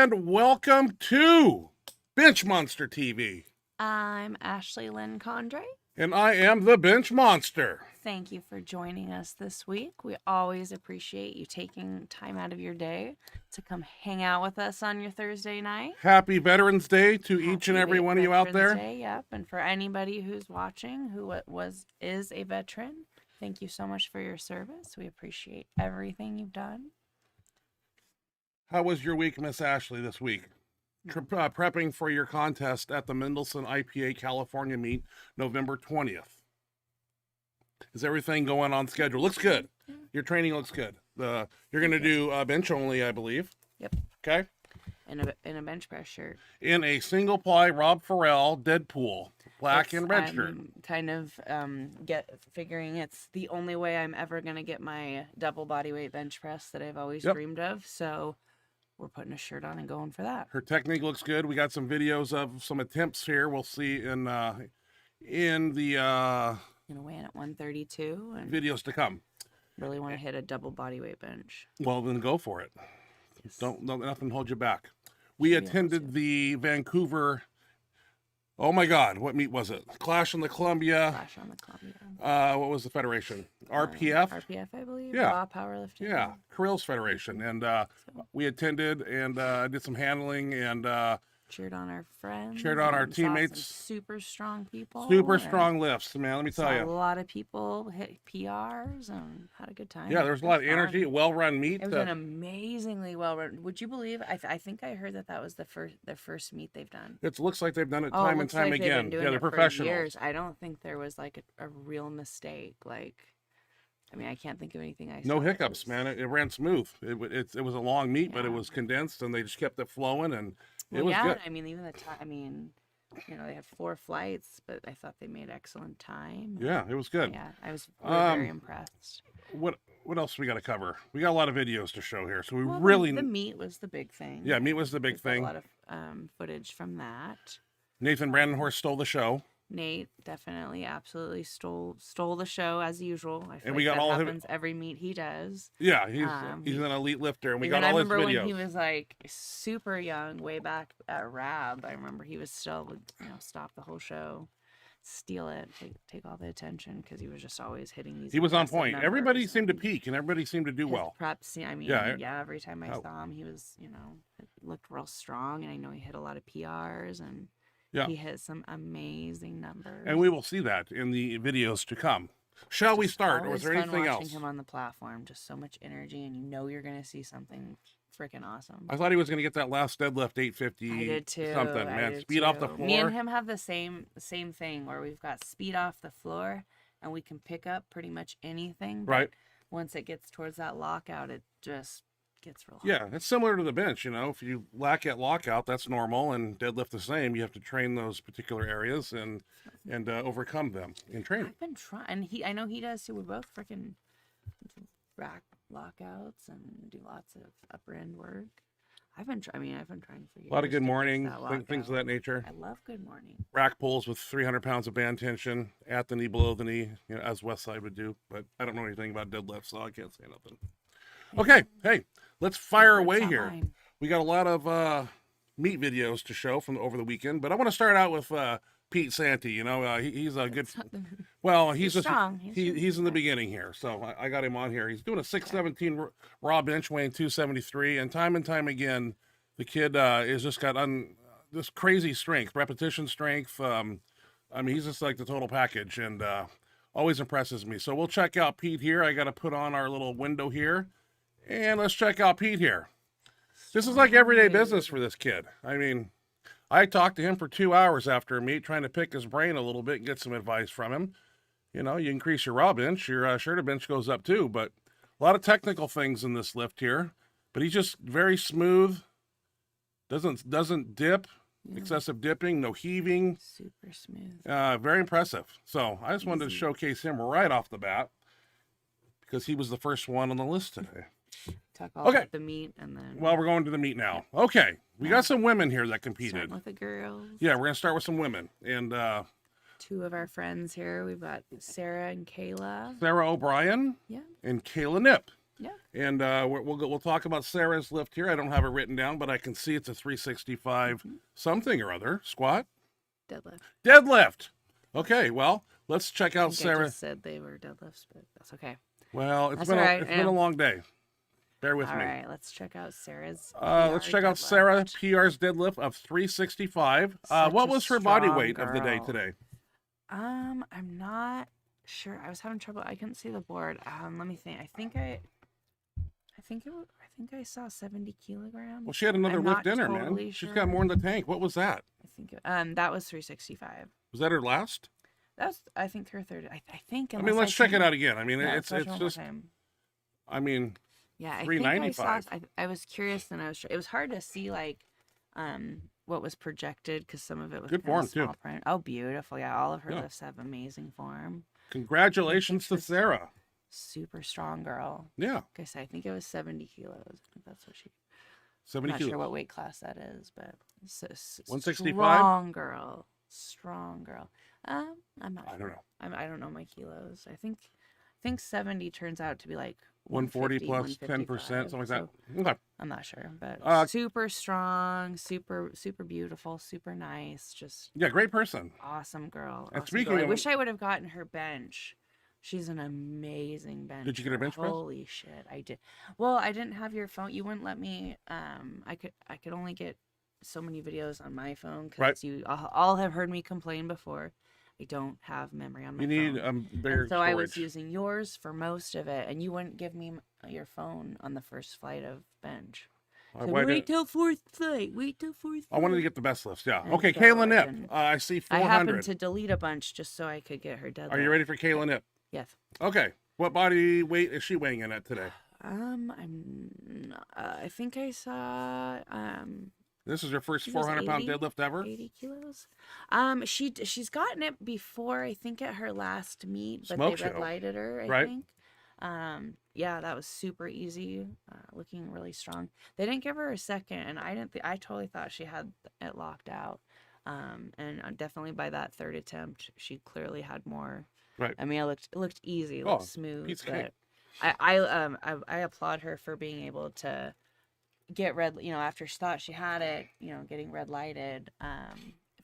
and welcome to Benchmonster TV. I'm Ashley Lynn Condre. And I am the Benchmonster. Thank you for joining us this week. We always appreciate you taking time out of your day to come hang out with us on your Thursday night. Happy Veterans Day to each and every one of you out there. Day, yep. And for anybody who's watching who is a veteran, thank you so much for your service. We appreciate everything you've done. How was your week, Miss Ashley, this week? Prepping for your contest at the Mendelson IPA California meet, November 20th. Is everything going on schedule? Looks good. Your training looks good. You're going to do bench only, I believe. Yep. Okay. In a bench press shirt. In a single ply Rob Farrell Deadpool, black and red shirt. Kind of figuring it's the only way I'm ever going to get my double bodyweight bench press that I've always dreamed of. So we're putting a shirt on and going for that. Her technique looks good. We got some videos of some attempts here. We'll see in the Gonna weigh in at 132 and videos to come. Really want to hit a double bodyweight bench. Well, then go for it. Yes. Don't nothing hold you back. We attended the Vancouver. Oh my God, what meet was it? Clash on the Columbia. Clash on the Columbia. What was the federation? RPF. RPF, I believe. Yeah. Raw powerlifting. Yeah, Karel's federation, and we attended and did some handling and cheered on our friends. Cheered on our teammates. Super strong people. Super strong lifts, man. Let me tell you. A lot of people hit PRs and had a good time. Yeah, there was a lot of energy. Well-run meet. It was an amazingly well-run. Would you believe? I think I heard that was the first meet they've done. It looks like they've done it time and time again. Yeah, they're professionals. For years. I don't think there was like a real mistake. Like, I mean, I can't think of anything I saw. No hiccups, man. It ran smooth. It was a long meet, but it was condensed, and they just kept it flowing, and it was good. I mean, even the time. I mean, you know, they had 4 flights, but I thought they made excellent time. Yeah, it was good. Yeah, I was very impressed. What else we got to cover? We got a lot of videos to show here, so the meet was the big thing. Yeah, meet was the big thing. A lot of footage from that. Nathan Brandenhorst stole the show. Nate definitely, absolutely stole the show as usual. I feel and we got all happens every meet he does. Yeah, he's an elite lifter, and we got all his videos. I remember when he was like super young, way back at Rab. I remember he was still would stop the whole show, steal it, take all the attention because he was just always hitting these. He was on point. Everybody seemed to peak, and everybody seemed to do well. Preps, I mean, every time I saw him, he was looked real strong, and I know he hit a lot of PRs and. Yeah. He hit some amazing numbers. And we will see that in the videos to come. Shall we start, or is there anything else? Watching him on the platform, just so much energy, and you're going to see something freaking awesome. I thought he was going to get that last deadlift 850 I did too. Something, man. Speed off the floor. Me and him have the same thing where we've got speed off the floor, and we can pick up pretty much anything. Right. Once it gets towards that lockout, it just gets real hard. Yeah, it's similar to the bench. If you lack at lockout, that's normal, and deadlift the same. You have to train those particular areas and overcome them in training. I've been trying. I know he does too. We both freaking rack lockouts and do lots of upper end work. I've been trying for years. A lot of good morning, things of that nature. I love good morning. Rack pulls with 300 pounds of band tension at the knee, below the knee, as Westside would do. But I don't know anything about deadlift, so I can't say nothing. Okay, hey, let's fire away here. We got a lot of meat videos to show from over the weekend, but I want to start out with Pete Santi. He's a good. Well, he's strong. He's in the beginning here, so I got him on here. He's doing a 617 raw bench, weighing 273, and time again, the kid is just got this crazy strength, repetition strength. I mean, he's just like the total package, and always impresses me. So we'll check out Pete here. I got to put on our little window here. And let's check out Pete here. This is like everyday business for this kid. I mean, I talked to him for 2 hours after a meet, trying to pick his brain a little bit and get some advice from him. You increase your raw bench, your shoulder bench goes up too, but a lot of technical things in this lift here. But he's just very smooth, doesn't dip, excessive dipping, no heaving. Super smooth. Very impressive. So I just wanted to showcase him right off the bat because he was the first one on the list today. Talk all about the meet and then. Well, we're going to the meet now. Okay, we got some women here that competed. Starting with the girls. Yeah, we're gonna start with some women, and 2 of our friends here. We've got Sarah and Kayla. Sarah O'Brien. Yeah. And Kayla Nip. Yeah. And we'll talk about Sarah's lift here. I don't have it written down, but I can see it's a 365 something or other squat. Deadlift. Deadlift. Okay, well, let's check out I Sarah. just said they were deadlifts, but that's okay. Well, That's all right. it's been a long day. Bear with All me. right, let's check out Sarah's. Let's check out Sarah PR's deadlift of 365. What was her body weight of the day today? I'm not sure. I was having trouble. I couldn't see the board. Let me think. I think I saw 70 kilograms. Well, she had another I'm lift not in her, totally man. sure. She's got more in the tank. What was that? I think that was 365. Was that her last? That's I think her third. I think. I mean, let's check it out again. I mean, yeah, it's just. I mean, yeah, I 395. I was curious and it was hard to see like what was projected because some of it was good kind form of small too. print. Oh, beautiful! Yeah, all of her lifts have amazing form. Congratulations to Sarah. Super strong girl. Yeah. Like I said, I think it was 70 kilos. I think that's what she. 70 I'm not kilos. sure what weight class that is, but 165. Strong girl. Strong girl. I'm not. I don't know. I don't know my kilos. I think 70 turns out to be like 140 plus 10%, something like that. Okay. I'm not sure, but super strong, super beautiful, super nice, just yeah, great person. awesome girl. And Awesome speaking girl. I of- wish I would have gotten her bench. She's an amazing bench. Did you get her bench press? Holy shit, I did. Well, I didn't have your phone. You wouldn't let me. I could only get so many videos on my phone because Right. you all have heard me complain before. I don't have memory on my You phone. need bigger And so I was storage. using yours for most of it, and you wouldn't give me your phone on the first flight of bench. So wait till fourth flight. Wait till fourth flight. I wanted to get the best lifts. Yeah. And Okay, so Kayla I Nip. didn't. I see I 400. happened to delete a bunch just so I could get her deadlift. Are you ready for Kayla Nip? Yes. Okay. What body weight is she weighing in at today? I think I saw This is her first She was 400-pound 80 deadlift ever. 80 kilos. She's gotten it before. I think at her last meet, but Smoke they show. red lighted her. I Right. think. Yeah, that was super easy. Looking really strong. They didn't give her a second, and I didn't. I totally thought she had it locked out. And definitely by that third attempt, she clearly had more. Right. I mean, it looked easy, it Oh, looked smooth, piece of cake. but I applaud her for being able to get red, after she thought she had it, getting red lighted,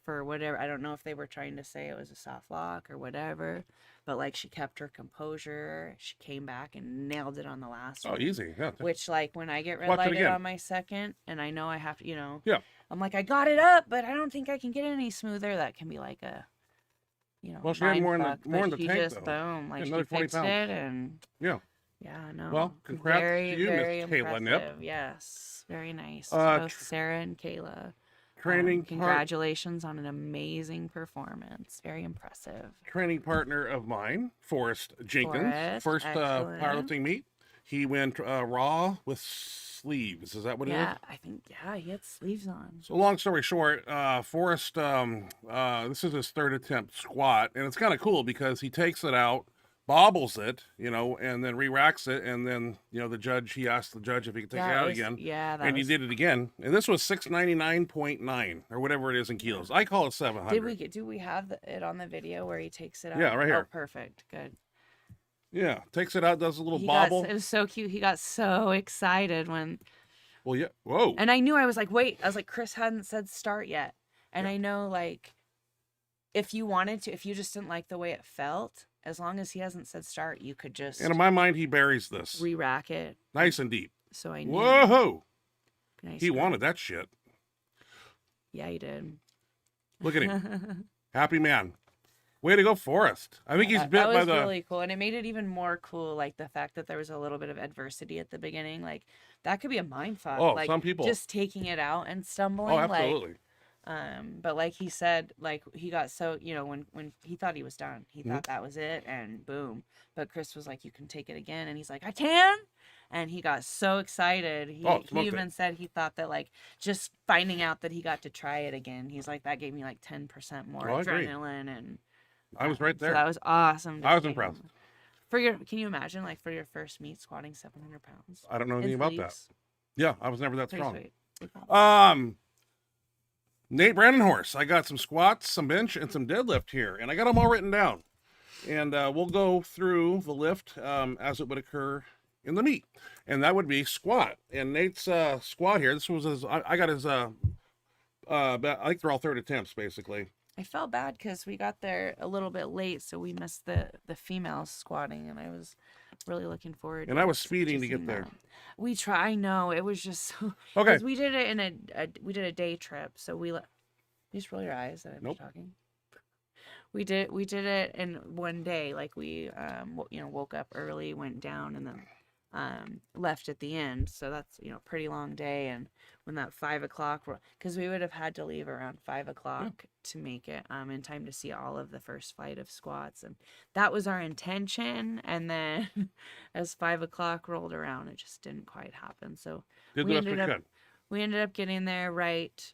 for whatever. I don't know if they were trying to say it was a soft lock or whatever, but like she kept her composure. She came back and nailed it on the last Oh, one. easy. Yeah. Which, like, when I get red Watch it lighted again. on my second and I know I have to, Yeah. I'm like, I got it up, but I don't think I can get it any smoother. That can be like a, Well, she had mind more in the fuck, more in but the she tank just, though. boom, like another she 20 fixed pounds. it, and Yeah. yeah, no. Well, congrats to very, you, Miss very Kayla Nip. impressive. Yes, very nice. Uh, Both Sarah and Kayla. Training Congratulations on an amazing performance. Very impressive. training partner of mine, Forrest Jenkins. Forrest, First excellent. powerlifting meet. He went raw with sleeves. Is that what it is? Yeah, I think he had sleeves on. So long story short, Forrest, this is his third attempt squat, and it's kind of cool because he takes it out, bobbles it, and then re-racks it, and then he asked the judge if he could take it out again. Yeah, And he did it again, and this was 699.9 or whatever it is in kilos. I call it 700. Do we have it on the video where he takes it out? Yeah, right here. Oh, perfect. Good. Yeah, takes it out, does a little It bobble. was so cute. He got so excited when. Well, yeah. Whoa. And I knew, I was like, wait. I was like, Chris hadn't said start yet, and Yeah. I know, like, if you wanted to, if you just didn't like the way it felt, as long as he hasn't said start, you could just And in my mind, he buries this re-rack it. nice and deep. So I knew. Whoa! Nice He grip. wanted that shit. Yeah, he did. Look at him. Happy man. Way to go, Forrest. I think he's bit that by was the. really cool, and it made it even more cool. Like the fact that there was a little bit of adversity at the beginning, like that could be a mindfuck. Oh, like, some people. just taking it out and stumbling. Oh, absolutely. But like he said, like he got so when he thought he was done, he Mm-hmm. thought that was it, and boom. But Chris was like, "You can take it again," and he's like, "I can." And he got so excited. He smoked even said he thought that, like, just finding out that he got to try it again, he's like, that gave me like 10% more Oh, I agree. adrenaline, and I was right there. so that was awesome. to I was see impressed. him. Can you imagine, like, for your first meet squatting 700 pounds? I don't know anything In about that. sleeves? Yeah, I was never that Pretty strong. sweet. Pretty cool. Nate Brandonhorse. I got some squats, some bench, and some deadlift here, and I got them all written down. And we'll go through the lift as it would occur in the meet, and that would be squat. And Nate's squat here, this was his, I got his, I think they're all third attempts, basically. I felt bad because we got there a little bit late, so we missed the females squatting, and I was really looking forward. And I was speeding to get there. We try. I know it was just so. Okay. We did it in we did a day trip, so we you just roll your eyes that I'm talking. We did it in one day. Like we woke up early, went down, and then left at the end. So that's pretty long day. And when that 5 o'clock, because we would have had to leave around 5 o'clock to make it in time to see all of the first flight of squats, and that was our intention. And then as 5 o'clock rolled around, it just didn't quite happen. So we ended up getting there right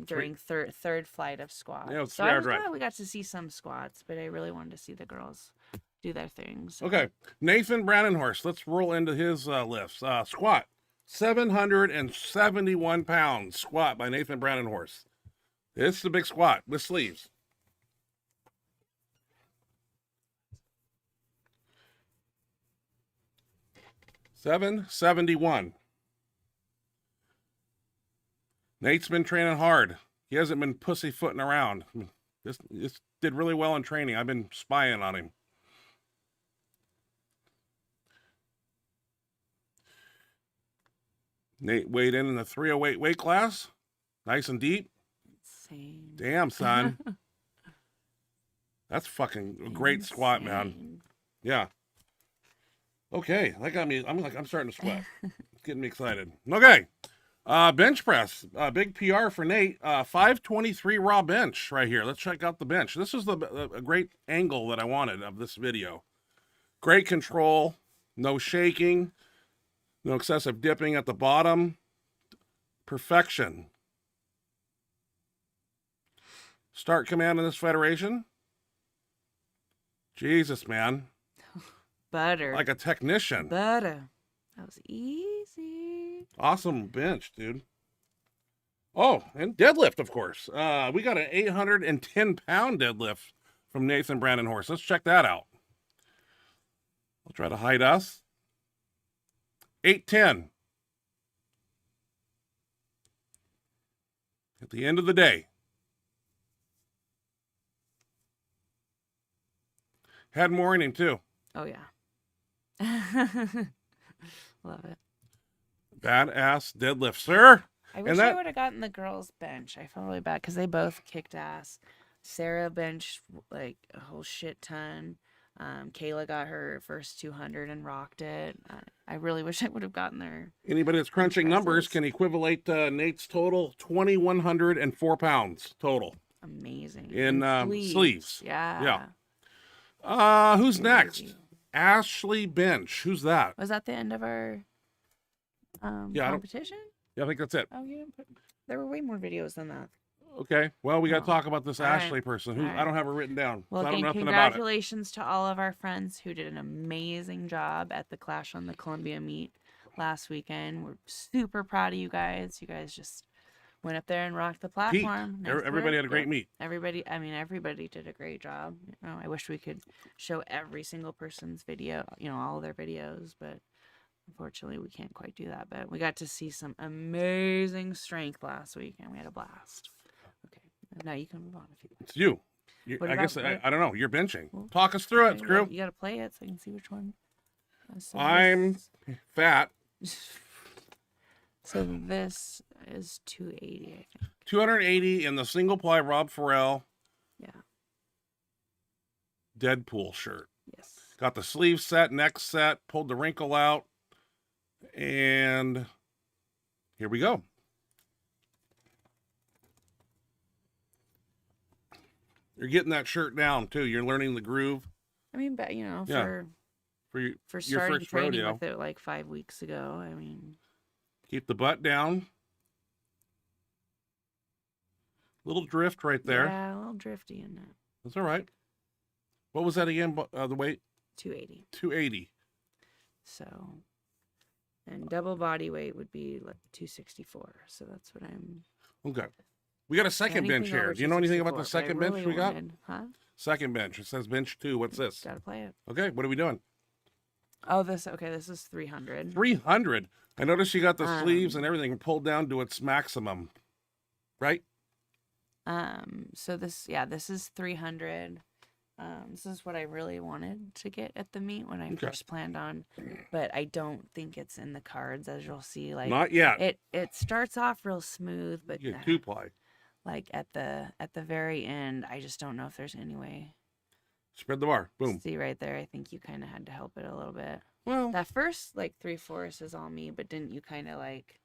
during third flight of squats. Yeah, so I was glad we got to see some squats, but I really wanted to see the girls do their things. So. Okay, Nathan Brannenhorst. Let's roll into his lifts. Squat, 771 pounds. Squat by Nathan Brannenhorst. This is a big squat with sleeves. $771. Nate's been training hard. He hasn't been pussyfooting around. This did really well in training. I've been spying on him. Nate weighed in the 308 weight class. Nice and deep. Insane. Damn, son. That's fucking a great squat, man. Yeah. Okay, that got me. I'm starting to sweat. It's getting me excited. Okay. Bench press, big PR for Nate. 523 raw bench right here. Let's check out the bench. This is a great angle that I wanted of this video. Great control, no shaking, no excessive dipping at the bottom. Perfection. Start command in this federation. Jesus, man. Butter. Like a technician. Butter. That was easy. Awesome bench, dude. Oh, and deadlift, of course. We got an 810-pound deadlift from Nathan Brannenhorst. Let's check that out. I'll try to hide us. 810. At the end of the day. Had more in him, too. Oh, yeah. Love it. Badass deadlift, sir. I wish I would have gotten the girls' bench. I felt really bad because they both kicked ass. Sarah benched like a whole shit ton. Kayla got her first 200 and rocked it. I really wish I would have gotten there. Anybody that's crunching numbers can equivalent Nate's total 2,104 pounds total. Amazing. In sleeves. Yeah. Yeah. Who's next? Ashley Bench. Who's that? Was that the end of our competition? Yeah, I think that's it. Oh, you didn't put. There were way more videos than that. Okay. Well, we got to talk about this Ashley person. Who I don't have her written down. Well, so I don't know nothing congratulations to all of our friends who did an amazing job at the Clash on the Columbia meet last weekend. We're super proud of you guys. You guys just went up there and rocked the platform. Nice everybody had a great meet. Everybody did a great job. I wish we could show every single person's video, all of their videos, but unfortunately we can't quite do that. But we got to see some amazing strength last week, and we had a blast. Okay, now you can move on if you want. It's you. I guess I don't know. You're benching. Well, talk us through it, crew. You got to play it so I can see which one. I'm fat. So this is 280, I think. 280 in the single ply Rob Farrell. Yeah. Deadpool shirt. Yes. Got the sleeve set, neck set, pulled the wrinkle out, and here we go. You're getting that shirt down too. You're learning the groove. I mean, but for your starting first training rodeo. with it like 5 weeks ago, I mean. Keep the butt down. Little drift right there. Yeah, a little drifty in that. That's all right. What was that again? The weight? 280. 280. So, and double body weight would be like 264. So that's what I'm. Okay. We got a second bench here. Do you know anything about the second bench we got? Huh? Second bench. It says bench 2. What's this? Gotta play it. Okay. What are we doing? Oh, this is 300. 300. I noticed you got the sleeves Um, and everything pulled down to its maximum, right? So this is 300. This is what I really wanted to get at the meet when I Okay. first planned on, but I don't think it's in the cards, as you'll see. Like, Not yet. it starts off real smooth, but You get 2-ply. like at the very end, I just don't know if there's any way. Spread the bar. Boom. See right there, I think you kind of had to help it a little bit. Well, That first like 3/4 is all me, but didn't you kind of like?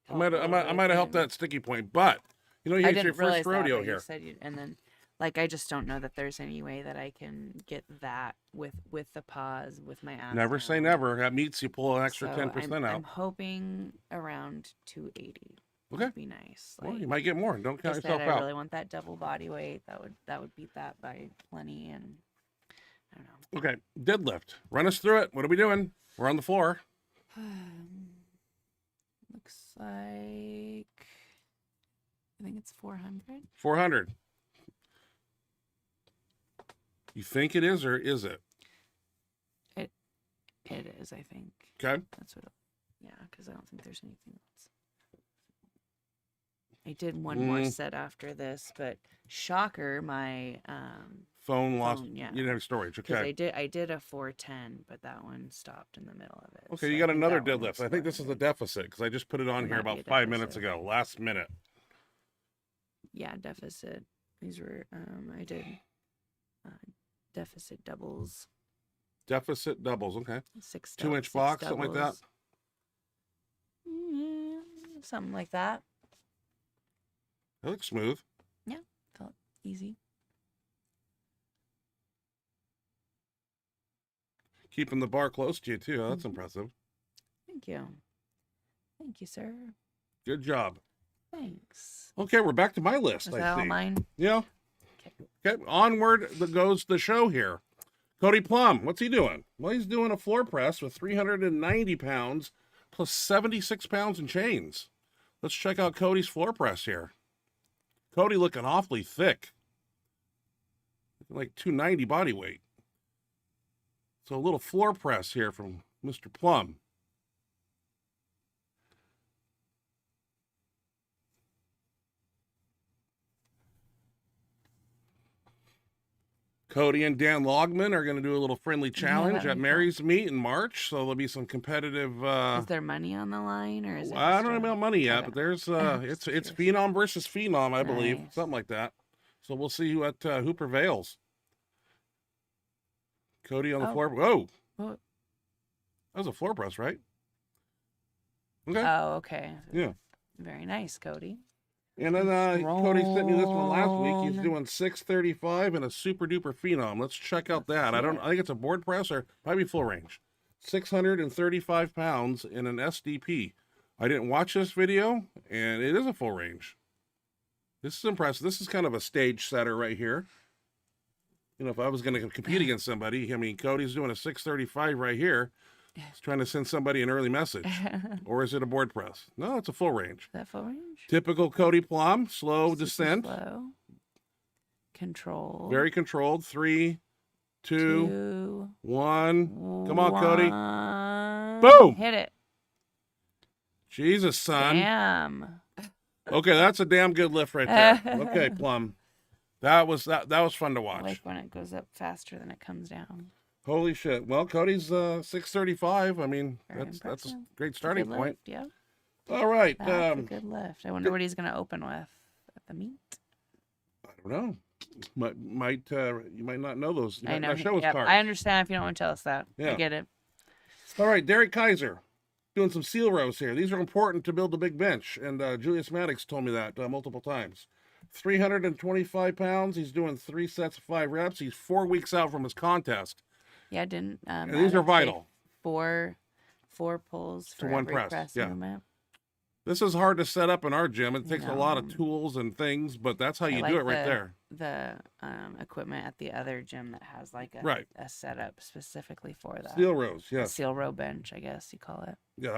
I might have helped that sticky point, but you know, I it's didn't your realize first that, rodeo but here. you said you, and then like I just don't know that there's any way that I can get that with the pause with my ass. Never say down. never. At meets, you pull an extra So 10% out. I'm hoping around 280. Okay. Would be nice. Well, Like, you might get more. Don't count just yourself that I out. really want that double body weight. That would beat that by plenty. And I don't know. Okay, deadlift. Run us through it. What are we doing? We're on the floor. Looks like I think it's 400. 400. You think it is, or is it? It is, I think. Okay. That's what. Yeah, because I don't think there's anything else. I did one more set after this, but shocker, my Phone lost. phone, yeah. You didn't have storage. because Okay. I did a 410, but that one stopped in the middle of it. Okay, so you I got think another that one deadlift. was I think this is a 400. deficit because I just put it on It here might be about a 5 minutes deficit. ago, last minute. Yeah, deficit. These were I did deficit doubles. Deficit doubles. Okay. 6 2-inch six box, something like that. doubles. Something like that. It looks smooth. Felt easy. Keeping the bar close to you, too. That's Mhm. impressive. Thank you. Thank you, sir. Good job. Thanks. Okay, we're back to my list, Is I that all see. mine? Yeah. Okay. Okay, onward goes the show here. Cody Plum, what's he doing? Well, he's doing a floor press with 390 pounds plus 76 pounds in chains. Let's check out Cody's floor press here. Cody looking awfully thick. Like 290 body weight. So a little floor press here from Mr. Plum. Cody and Dan Logman are going to do a little friendly challenge that'd at be fun. Mary's Meet in March. So there'll be some competitive. Is there money on the line, or is it? I just don't know a- about money yet, okay. but there's Just it's curious. Phenom versus Phenom, I believe, Nice. something like that. So we'll see who prevails. Cody on the Oh. floor. Whoa, What? that was a floor press, right? Okay. Oh, okay. Yeah. Very nice, Cody. And then Cody sent me this one last week. He's Strong. doing 635 and a super duper Phenom. Let's check out that. I think it's a board press or probably full range. 635 pounds in an SDP. I didn't watch this video, and it is a full range. This is impressive. This is kind of a stage setter right here. You know, if I was going to compete against somebody, I mean, Cody's doing a 635 right here. He's trying to send somebody an early message. Or is it a board press? No, it's a full range. That full range? Typical Cody Plum, slow Super descent. Slow. Control. Very controlled. 3, 2, 2, 1. Come on, Cody. 1. Boom! Hit it. Jesus, son. Damn. Okay, that's a damn good lift right there. Okay, Plum. That was fun to I watch. like when it goes up faster than it comes down. Holy shit. Well, Cody's 635. I mean, Very that's a impressive. great It's a starting good point. lift, yeah. All right. That's a good lift. I wonder what he's going to open with at the meet. I don't know. You might not know those. You I might know. not show his Yep, cards. I understand if you don't want to tell us that. Yeah. I get it. All right, Derek Kaiser doing some seal rows here. These are important to build the big bench, and Julius Maddox told me that multiple times. 325 pounds. He's doing 3 sets of 5 reps. He's 4 weeks out from his contest. Yeah, didn't. And these are Maddox say vital. Four pulls for one every press, press yeah. movement. This is hard to set up in our gym. It takes a lot of No. tools and things, but that's how I you like do it right there. The equipment at the other gym that has like Right. a setup specifically for that. Seal rows, A yes. seal row bench, I guess you call it. Yeah,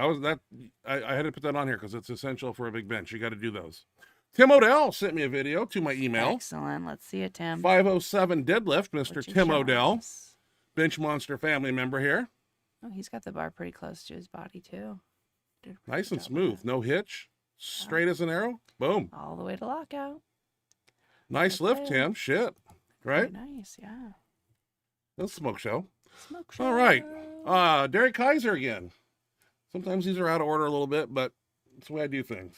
I had to put that on here because it's essential for a big bench. You got to do those. Tim Odell sent me a video to my email. Excellent. Let's see it, Tim. 507 deadlift, Mr. What you Tim showing Odell, us? Benchmonster family member here. Oh, he's got the bar pretty close to his body too. Did a Nice pretty and job with smooth. that. No hitch. Straight as an arrow. Boom. All the way to lockout. Nice Right lift, there. Tim. Shit. Very Right? nice, yeah. That's a smoke show. Smoke show. All right. Derek Kaiser again. Sometimes these are out of order a little bit, but it's the way I do things.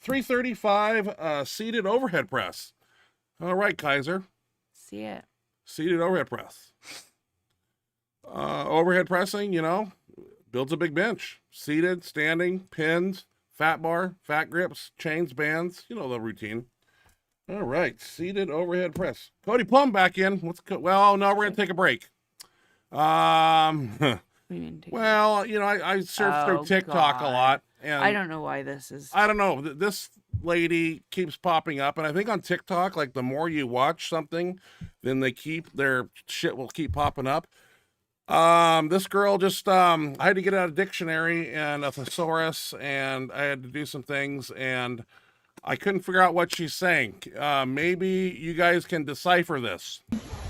335 seated overhead press. All right, Kaiser. See it. Seated overhead press. Overhead pressing, you know, builds a big bench. Seated, standing, pins, fat bar, fat grips, chains, bands. You know the routine. All right, seated overhead press. Cody Plum back in. Well, no, we're gonna take a break. What do you mean? Well, you know, I surf through TikTok a lot, and I don't know why this is. I don't know. This lady keeps popping up, and I think on TikTok, like the more you watch something, then their shit will keep popping up. This girl just I had to get out a dictionary and a thesaurus, and I had to do some things, and I couldn't figure out what she's saying. Maybe you guys can decipher this.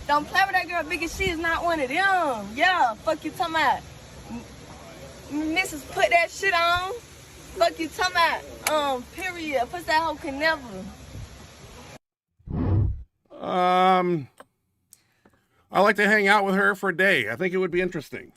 Don't play with that girl, because she is not one of them. Yeah, fuck you talking about. Missus put that shit on. Fuck you talking about. Period. Puss that hoe can never. I like to hang out with her for a day. I think it would be interesting.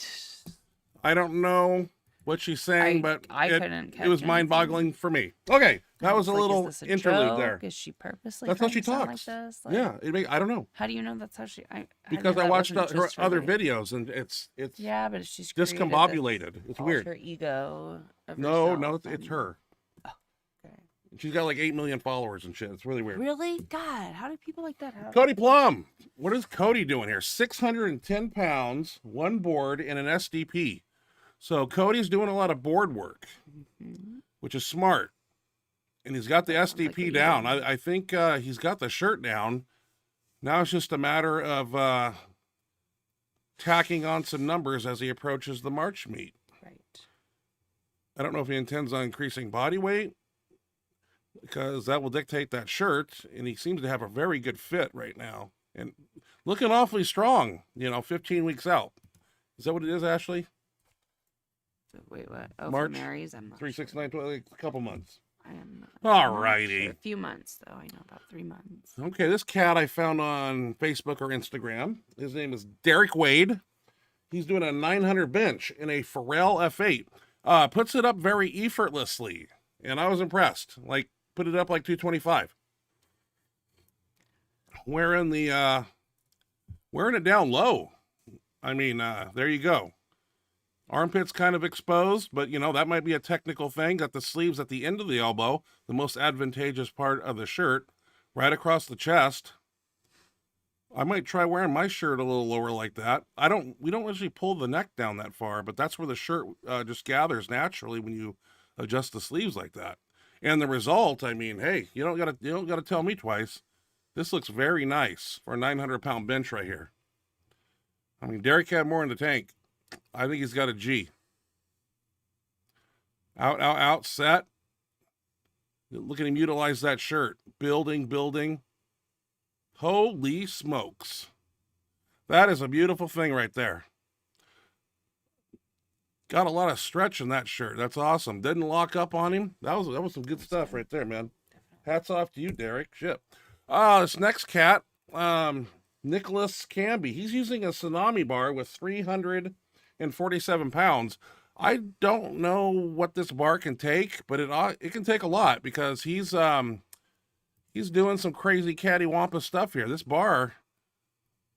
I don't know what she's saying, but it was mind-boggling for me. Okay, that was a little interlude there. Is she purposely? That's how she trying to talks. sound like this? Like, Yeah, I don't know. How do you know that's how she? Because I watched her other videos, and it's Yeah, but she's discombobulated. It's weird. Her ego. Of No, herself it's and- her. Okay. She's got like 8 million followers and shit. It's really weird. Really? God, how do people like that have? Cody Plum. What is Cody doing here? 610 pounds, one board, and an SDP. So Cody's doing a lot of board work, which is smart. And he's got the SDP what down. you do. I think he's got the shirt down. Now it's just a matter of tacking on some numbers as he approaches the March meet. Right. I don't know if he intends on increasing body weight, because that will dictate that shirt. And he seems to have a very good fit right now. And looking awfully strong, 15 weeks out. Is that what it is, Ashley? Wait, what? Oh, March, for Mary's, I'm not 3, 6, 9, 12, like a couple months. I am not. All I'm not righty. sure. A few months, though. I know about 3 months. Okay, this cat I found on Facebook or Instagram. His name is Derek Wade. He's doing a 900 bench in a Pharrell F8. Puts it up very effortlessly, and I was impressed. Like, put it up like 225. Wearing it down low. I mean, there you go. Armpits kind of exposed, but that might be a technical thing. Got the sleeves at the end of the elbow, the most advantageous part of the shirt, right across the chest. I might try wearing my shirt a little lower like that. We don't usually pull the neck down that far, but that's where the shirt just gathers naturally when you adjust the sleeves like that. And the result, I mean, hey, you don't gotta tell me twice. This looks very nice for a 900-pound bench right here. I mean, Derek had more in the tank. I think he's got a G. Out, set. Look at him utilize that shirt. Building. Holy smokes. That is a beautiful thing right there. Got a lot of stretch in that shirt. That's awesome. Didn't lock up on him. That was some good stuff right there, man. Hats off to you, Derek. Shit. This next cat, Nicholas Camby. He's using a tsunami bar with 347 pounds. I don't know what this bar can take, but it can take a lot, because he's doing some crazy cattywampus stuff here. This bar,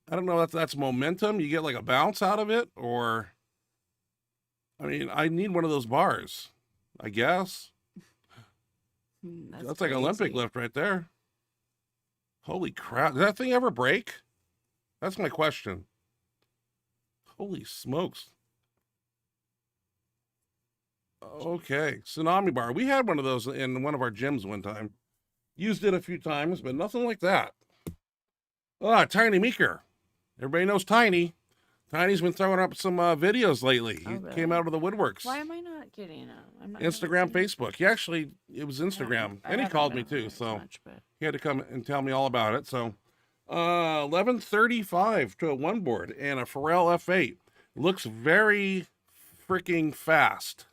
I don't know if that's momentum. You get like a bounce out of it, or I mean, I need one of those bars, I guess. That's like an Olympic lift right there. Holy crap. Does that thing ever break? That's my question. Holy smokes. Okay. Tsunami bar. We had one of those in one of our gyms one time. Used it a few times, but nothing like that. Tiny Meeker. Everybody knows Tiny. Tiny's been throwing up some videos lately. He came out of the woodworks. Why am I not getting them? Instagram, Facebook. It was Instagram. And he called me too, so he had to come and tell me all about it. So 1135 to a one board and a Pharrell F8. Looks very freaking fast.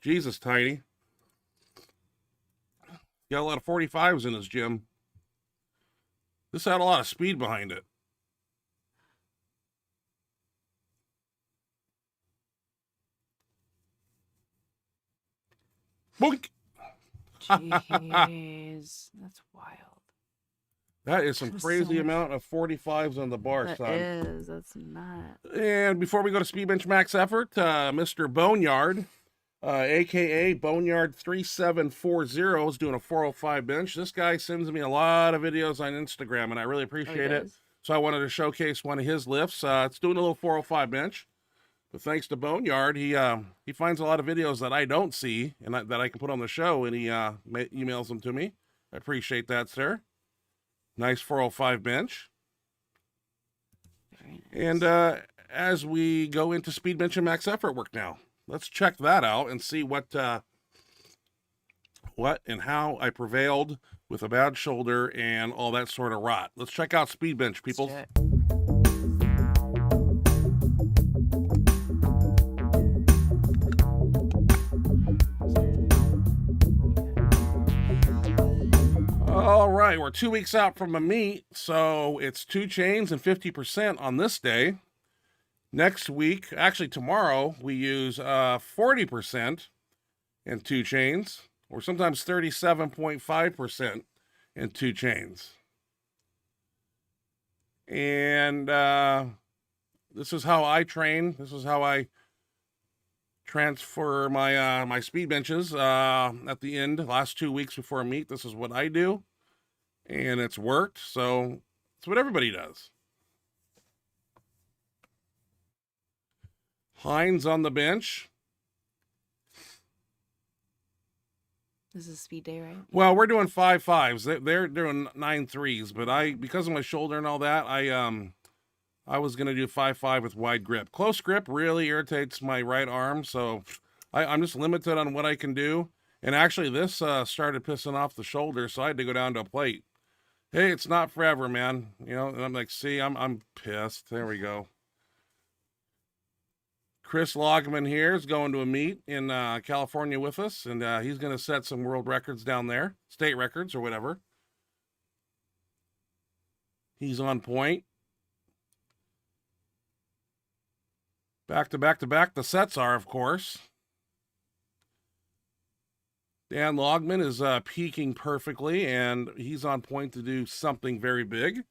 Jesus, Tiny. Got a lot of 45s in his gym. This had a lot of speed behind it. Boink! Jeez, that's wild. That is some That is crazy so much- amount of 45s on the bar, That son. is. That's not. And before we go to Speed Bench Max Effort, Mr. Boneyard, aka Boneyard 3740, is doing a 405 bench. This guy sends me a lot of videos on Instagram, and I really appreciate it. does? So I wanted to showcase one of his lifts. It's doing a little 405 bench. But thanks to Boneyard, he finds a lot of videos that I don't see and that I can put on the show, and he emails them to me. I appreciate that, sir. Nice 405 bench. Very nice. And as we go into Speed Bench and Max Effort work now, let's check that out and see what and how I prevailed with a bad shoulder and all that sort of rot. Let's check out Speed Bench, people. Let's do it. All right, we're 2 weeks out from a meet, so it's 2 chains and 50% on this day. Next week, actually tomorrow, we use 40% and 2 chains, or sometimes 37.5% and 2 chains. And this is how I train. This is how I transfer my my speed benches at the end, last 2 weeks before a meet. This is what I do, and it's worked, so it's what everybody does. Hines on the bench. This is speed day, right? Well, we're doing 5.5s. They're doing 9.3s, but because of my shoulder and all that, I was gonna do 5.5 with wide grip. Close grip really irritates my right arm, so I'm just limited on what I can do. And actually, this started pissing off the shoulder, so I had to go down to a plate. Hey, it's not forever, man. You know, and I'm like, see, I'm pissed. There we go. Chris Logman here is going to a meet in California with us, and he's going to set some world records down there, state records or whatever. He's on point. Back to back to back, the sets are, of course. Dan Logman is peaking perfectly, and he's on point to do something very big.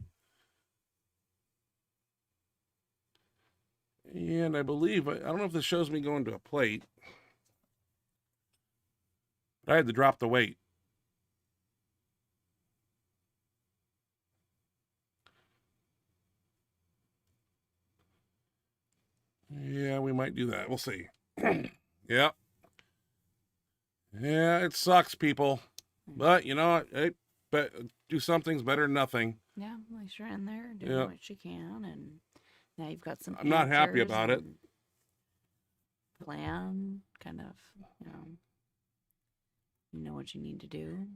And I believe, I don't know if this shows me going to a plate. I had to drop the weight. Yeah, we might do that. We'll see. Yep. Yeah, it sucks, people. But, you know, but do something's better than nothing. Yeah, at least you're in there doing Yeah. what you can, and now you've got some. I'm not happy answers about it. and Plan, kind of, you know what you need to do.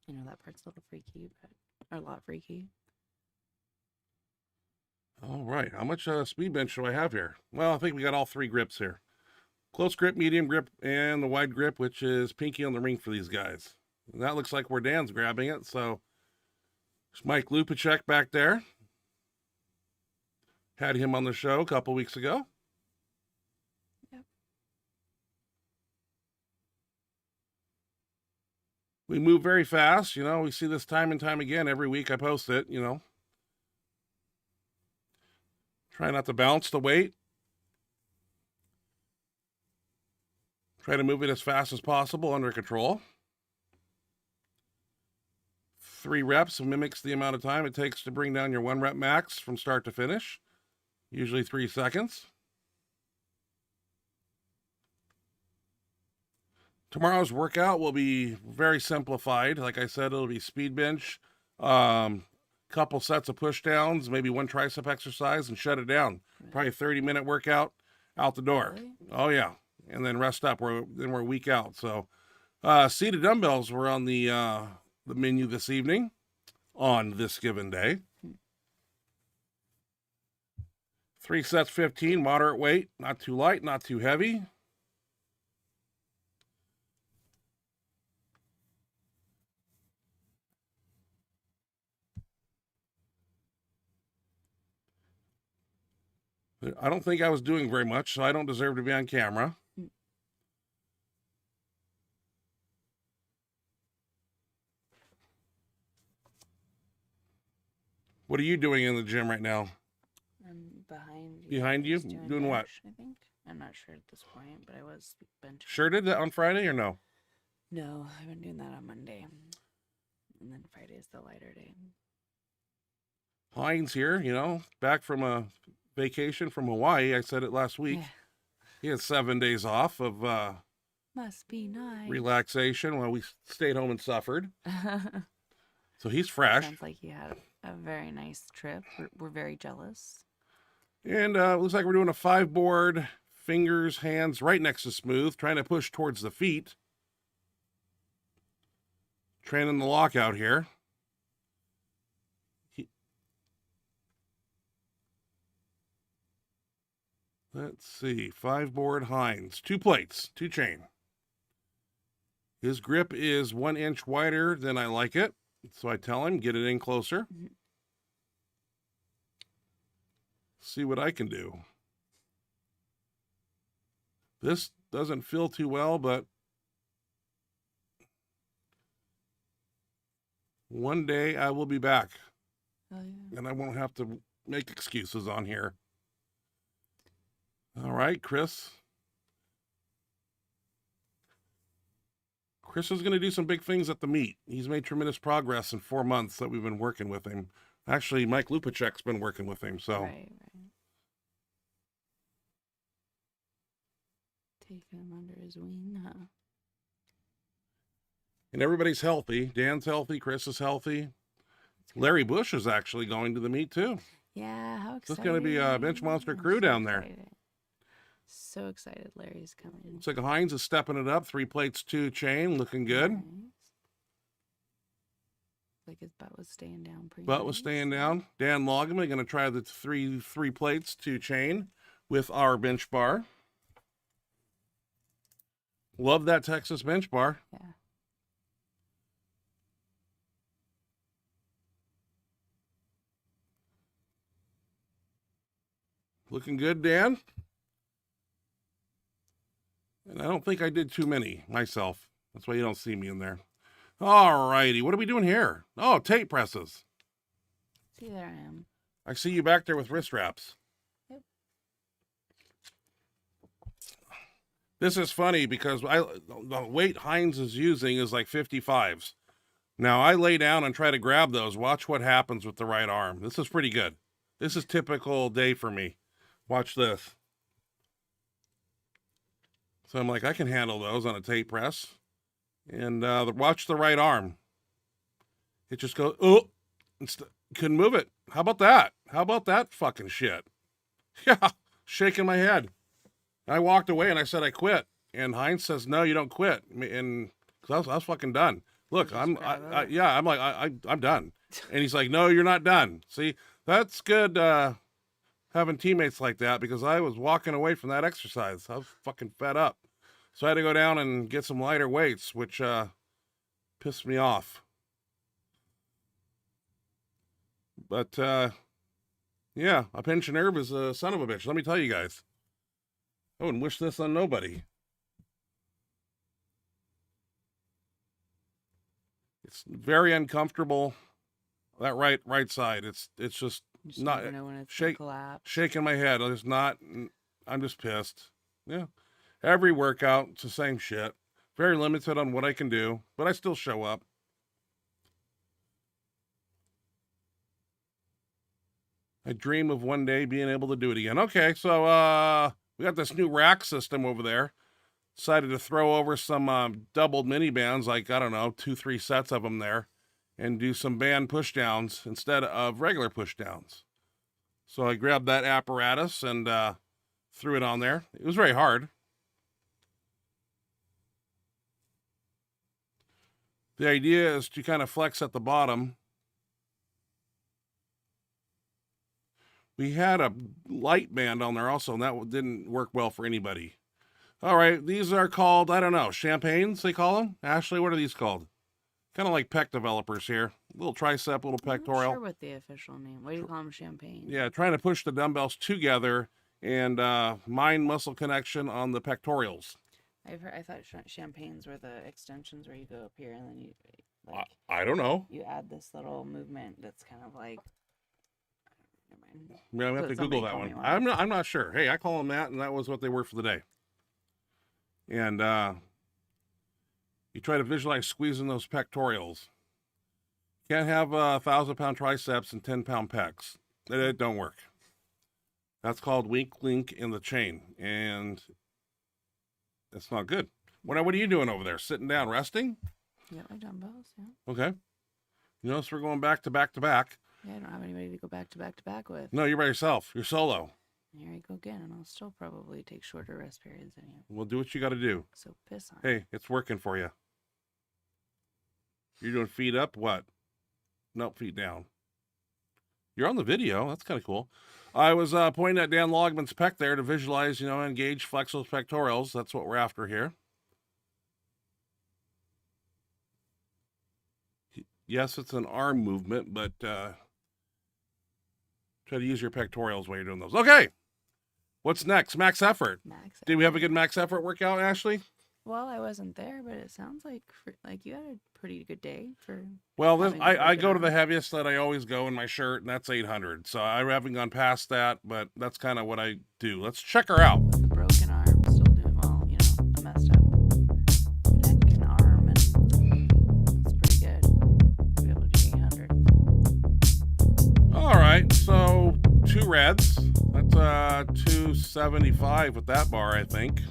You know that part's a little freaky, or a lot freaky. All right. How much speed bench do I have here? Well, I think we got all 3 grips here. Close grip, medium grip, and the wide grip, which is pinky on the ring for these guys. And that looks like where Dan's grabbing it. So there's Mike Lupacek back there. Had him on the show a couple weeks ago. Yep. We move very fast. You know, we see this time and time again. Every week I post it, you know. Try not to bounce the weight. Try to move it as fast as possible under control. 3 reps mimics the amount of time it takes to bring down your 1 rep max from start to finish. Usually 3 seconds. Tomorrow's workout will be very simplified. Like I said, it'll be speed bench, couple sets of push downs, maybe 1 tricep exercise, and shut it down. Probably a 30-minute workout out the door. Really? Oh yeah, and then rest up. Then we're a week out. So seated dumbbells were on the menu this evening on this given day. 3 sets, 15, moderate weight, not too light, not too heavy. I don't think I was doing very much, so I don't deserve to be on camera. What are you doing in the gym right now? I'm behind you. Behind you? Just Doing what? bench, I think. I'm not sure at this point, but I was bench. Sure did that on Friday or no? No, I've been doing that on Monday. And then Friday is the lighter day. Heinz here, you know, back from a vacation from Hawaii. I said it last week. Yeah. He had 7 days off of Must be nice. relaxation while we stayed home and suffered. So he's fresh. Sounds like you had a very nice trip. We're very jealous. And looks like we're doing a 5-board, fingers, hands right next to smooth, trying to push towards the feet. Training the lockout here. Let's see, 5-board Heinz, 2 plates, 2 chain. His grip is 1 inch wider than I like it, so I tell him, get it in closer. Mm-hmm. See what I can do. This doesn't feel too well, but one day I will be back. Oh, yeah. And I won't have to make excuses on here. All right, Chris. Chris is going to do some big things at the meet. He's made tremendous progress in 4 months that we've been working with him. Actually, Mike Lupacek's been working with him, so. Right. Taking him under his wing, huh? And everybody's healthy. Dan's healthy. Chris is healthy. Larry Bush is actually going to the meet, too. Yeah, how exciting. This is going to be a Benchmonster crew down there. Excited. So excited Larry's coming. Looks like Heinz is stepping it up. 3 plates, 2 chain. Looking good. Nice. Like his butt was staying down pretty Butt was staying down. Dan Loggeman going to try the three plates, 2 chain with our bench bar. Love that Texas bench bar. Yeah. Looking good, Dan. And I don't think I did too many myself. That's why you don't see me in there. All righty. What are we doing here? Oh, tape presses. See, there I am. I see you back there with wrist wraps. Yep. This is funny because the weight Heinz is using is like 55s. Now, I lay down and try to grab those. Watch what happens with the right arm. This is pretty good. This is typical day for me. Watch this. So I'm like, I can handle those on a tape press. And watch the right arm. It just goes, oh, couldn't move it. How about that? How about that fucking shit? Yeah, shaking my head. I walked away and I said I quit. And Heinz says, no, you don't quit. And cause I was fucking done. Look, I'm done. And he's like, no, you're not done. See, that's good having teammates like that because I was walking away from that exercise. I was fucking fed up. So I had to go down and get some lighter weights, which pissed me off. But, yeah, a pinched nerve is a son of a bitch. Let me tell you guys. I wouldn't wish this on nobody. It's very uncomfortable. That right side. It's just You not never know when it's gonna collapse. shaking my head. I'm just pissed. Yeah. Every workout, it's the same shit. Very limited on what I can do, but I still show up. I dream of one day being able to do it again. Okay, so we got this new rack system over there. Decided to throw over some doubled mini bands, like, I don't know, 2-3 sets of them there, and do some band push downs instead of regular push downs. So I grabbed that apparatus and threw it on there. It was very hard. The idea is to kind of flex at the bottom, We had a light band on there also, and that didn't work well for anybody. All right, these are called, I don't know, champagnes, they call them? Ashley, what are these called? Kind of like pec developers here. Little tricep, little I'm pectoral. not sure what the official name. Why do you call them champagne? Yeah, trying to push the dumbbells together and mind-muscle connection on the pectorals. I thought champagnes were the extensions where you go up here and then you like I don't know. you add this little movement that's kind of like. Never mind. Yeah, we have to Somebody Google that told one. me once. I'm not sure. Hey, I call them that, and that was what they were for the day. And you try to visualize squeezing those pectorals. Can't have 1,000-pound triceps and 10-pound pecs. It don't work. That's called weak link in the chain, and that's not good. What are you doing over there? Sitting down, resting? You got my dumbbells, yeah. Okay. You notice we're going back to back to back. Yeah, I don't have anybody to go back to back to back with. No, you're by yourself. You're solo. Here I go again, and I'll still probably take shorter rest periods than you. We'll do what you got to do. So piss on. Hey, it's working for you. You're doing feet up? What? Nope, feet down. You're on the video. That's kind of cool. I was pointing at Dan Logman's pec there to visualize, engage, flex those pectorals. That's what we're after here. Yes, it's an arm movement, but try to use your pectorals while you're doing those. Okay. What's next? Max effort. Max. Did we have a good max effort workout, Ashley? Well, I wasn't there, but it sounds like you had a pretty good day for. Well, having I working go to the out. heaviest that I always go in my shirt, and that's 800. So I haven't gone past that, but that's kind of what I do. Let's check her out. With a broken arm, still doing well. A messed up neck and arm, and it's pretty good to be able to do 800. All right, so 2 reds. That's 275 with that bar, I think.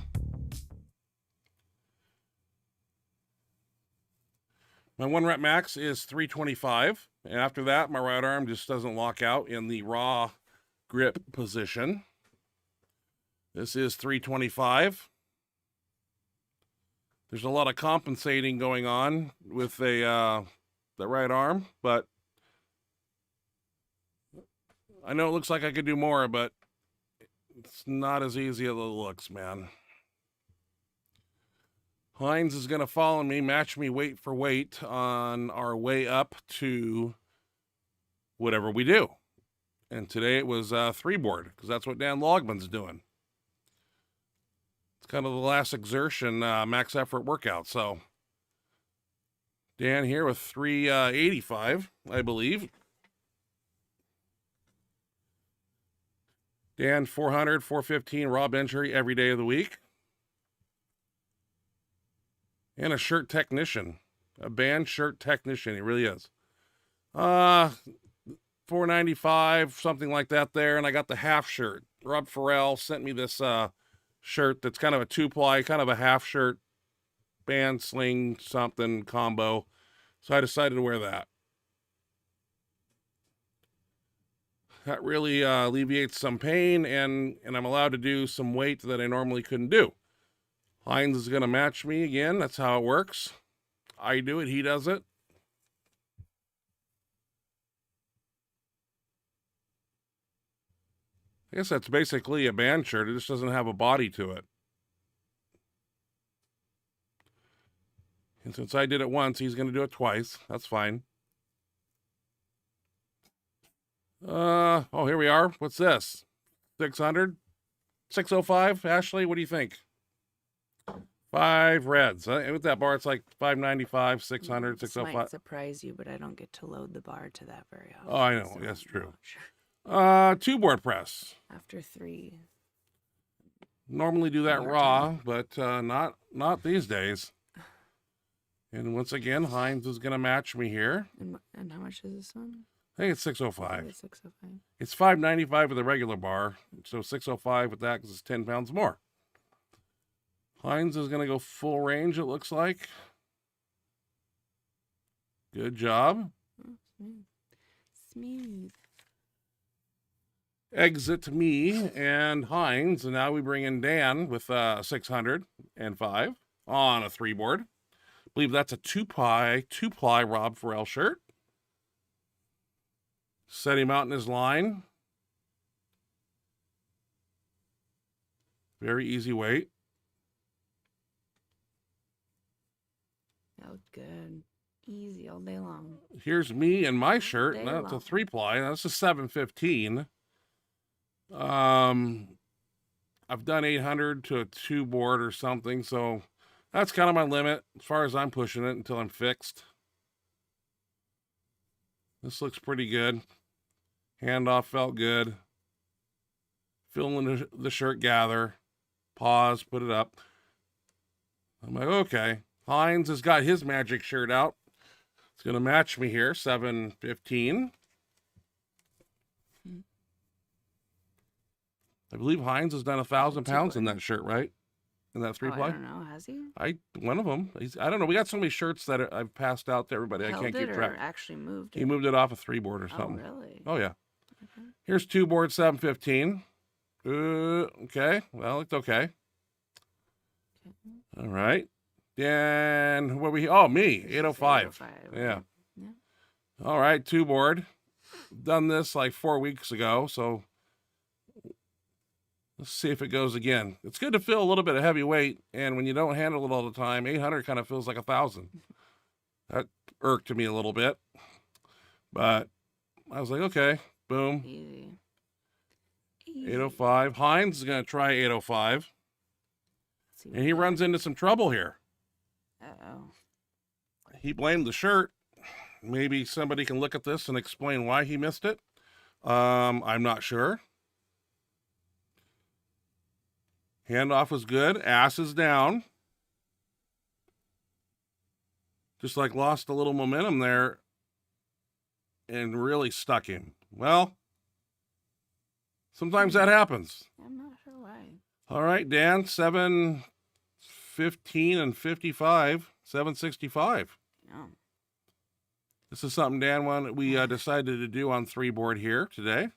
My 1 rep max is 325. And after that, my right arm just doesn't lock out in the raw grip position. This is 325. There's a lot of compensating going on with the right arm, but I know it looks like I could do more, but it's not as easy as it looks, man. Hines is going to follow me, match me weight for weight on our way up to whatever we do. And today it was 3 board, because that's what Dan Logman's doing. It's kind of the last exertion max effort workout. So Dan here with 385, I believe. Dan 400, 415 raw bench every day of the week. And a shirt technician, a band shirt technician. He really is. 495, something like that there. And I got the half shirt. Rob Farrell sent me this shirt that's kind of a 2-ply, kind of a half shirt, band sling something combo. So I decided to wear that. That really alleviates some pain, and I'm allowed to do some weight that I normally couldn't do. Hines is going to match me again. That's how it works. I do it. He does it. I guess that's basically a band shirt. It just doesn't have a body to it. And since I did it once, he's going to do it twice. That's fine. Oh, here we are. What's this? 600? 605? Ashley, what do you think? 5 reds. With that bar, it's like 595, 600, This 605. might surprise you, but I don't get to load the bar to that very often. Oh, I know. so That's I'm true. not sure. 2 board press. After 3. Normally do that More raw, time. but not these days. And once again, Hines is going to match me here. And how much is this one? I think it's 605. 605. It's 595 with a regular bar, so 605 with that because it's 10 pounds more. Hines is going to go full range, it looks like. Good job. Oh, smooth. Smooth. Exit me and Hines, and now we bring in Dan with 605 on a 3 board. I believe that's a 2-ply Rob Farrell shirt. Set him out in his line. Very easy weight. That looked good. Easy all day long. Here's me and my shirt. Day That's a long. 3-ply. That's a 715. I've done 800 to a 2 board or something, so that's kind of my limit as far as I'm pushing it until I'm fixed. This looks pretty good. Handoff felt good. Feeling the shirt gather. Pause, put it up. I'm like, okay. Hines has got his magic shirt out. It's going to match me here, 715. I believe Hines has done 1,000 pounds in that shirt, right? In that 3-ply? I don't know. Has he? One of them. I don't know. We got so many shirts that I've passed out to everybody. Held I can't it keep track. or actually moved it? He moved it off a 3-board or something. Oh, really? Oh, yeah. Okay. Here's 2 board 715. Okay. Well, it's okay. All right. And what we? Oh, me. 805. Yeah. Yeah. All right. 2 board. Done this like 4 weeks ago. So let's see if it goes again. It's good to feel a little bit of heavy weight. And when you don't handle it all the time, 800 kind of feels like 1,000. That irked me a little bit. But I was like, okay. Boom. Easy. 805. Hines is going to try 805. And he runs into some trouble here. Uh-oh. He blamed the shirt. Maybe somebody can look at this and explain why he missed it. I'm not sure. Handoff was good. Ass is down. Just like lost a little momentum there and really stuck him. Well, sometimes that happens. I'm not sure why. All right, Dan, 715 and 55, 765. No. This is something, Dan, we decided to do on 3-board here today.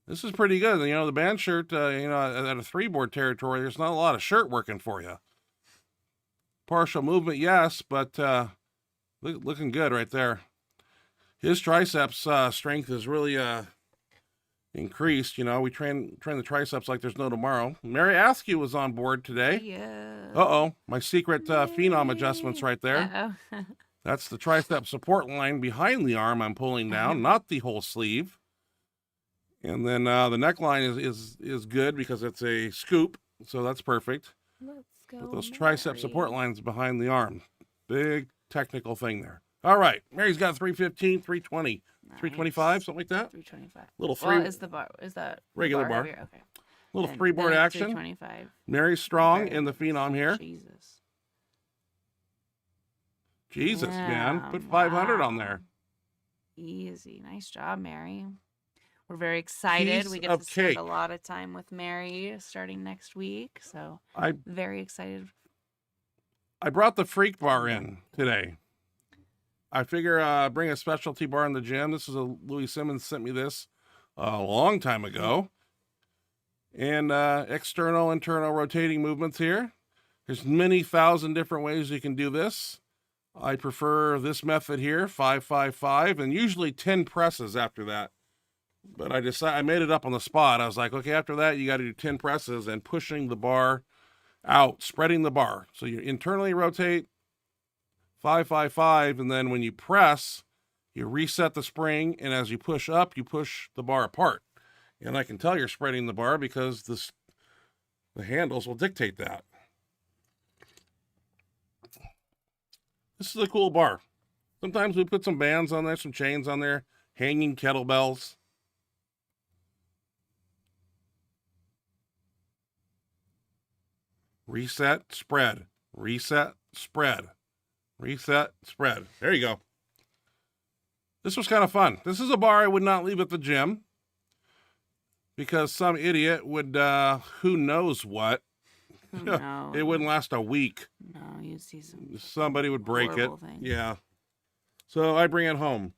This is pretty good. You know, the band shirt, at a 3-board territory, there's not a lot of shirt working for you. Partial movement, yes, but looking good right there. His triceps strength is really increased. You know, we train the triceps like there's no tomorrow. Mary Askew was on board today. Yeah. Uh-oh, my secret phenom adjustments right there. Uh-oh. That's the tricep support line behind the arm I'm pulling down, not the whole sleeve. And then the neckline is good because it's a scoop, so that's perfect. Let's go. But those tricep support lines behind the arm. Big technical thing there. All right, Mary's got 315, 320, Nice. 325, something like that. 325. Little Well, three, is that regular bar. heavier? Okay. little Then 3-board it's action. 325. Mary's strong Very in the phenom here. Jesus. Jesus, man, Yeah, put 500 wow. on there. Easy. Nice job, Mary. We're very excited. Piece We get of to spend cake. a lot of time with Mary starting next week. So I very excited. brought the freak bar in today. I figure bring a specialty bar in the gym. This is Louis Simmons sent me this a long time ago. And external, internal rotating movements here. There's many thousand different ways you can do this. I prefer this method here, 5-5-5, and usually 10 presses after that. But I made it up on the spot. I was like, okay, after that, you got to do 10 presses and pushing the bar out, spreading the bar. So you internally rotate, 5-5-5, and then when you press, you reset the spring, and as you push up, you push the bar apart. And I can tell you're spreading the bar because the handles will dictate that. This is a cool bar. Sometimes we put some bands on there, some chains on there, hanging kettlebells. Reset, spread, reset, spread, reset, spread. There you go. This was kind of fun. This is a bar I would not leave at the gym because some idiot would, who knows what. No. It wouldn't last a week. No, you'd see some. Somebody would break it. horrible things. Yeah. So I bring it home.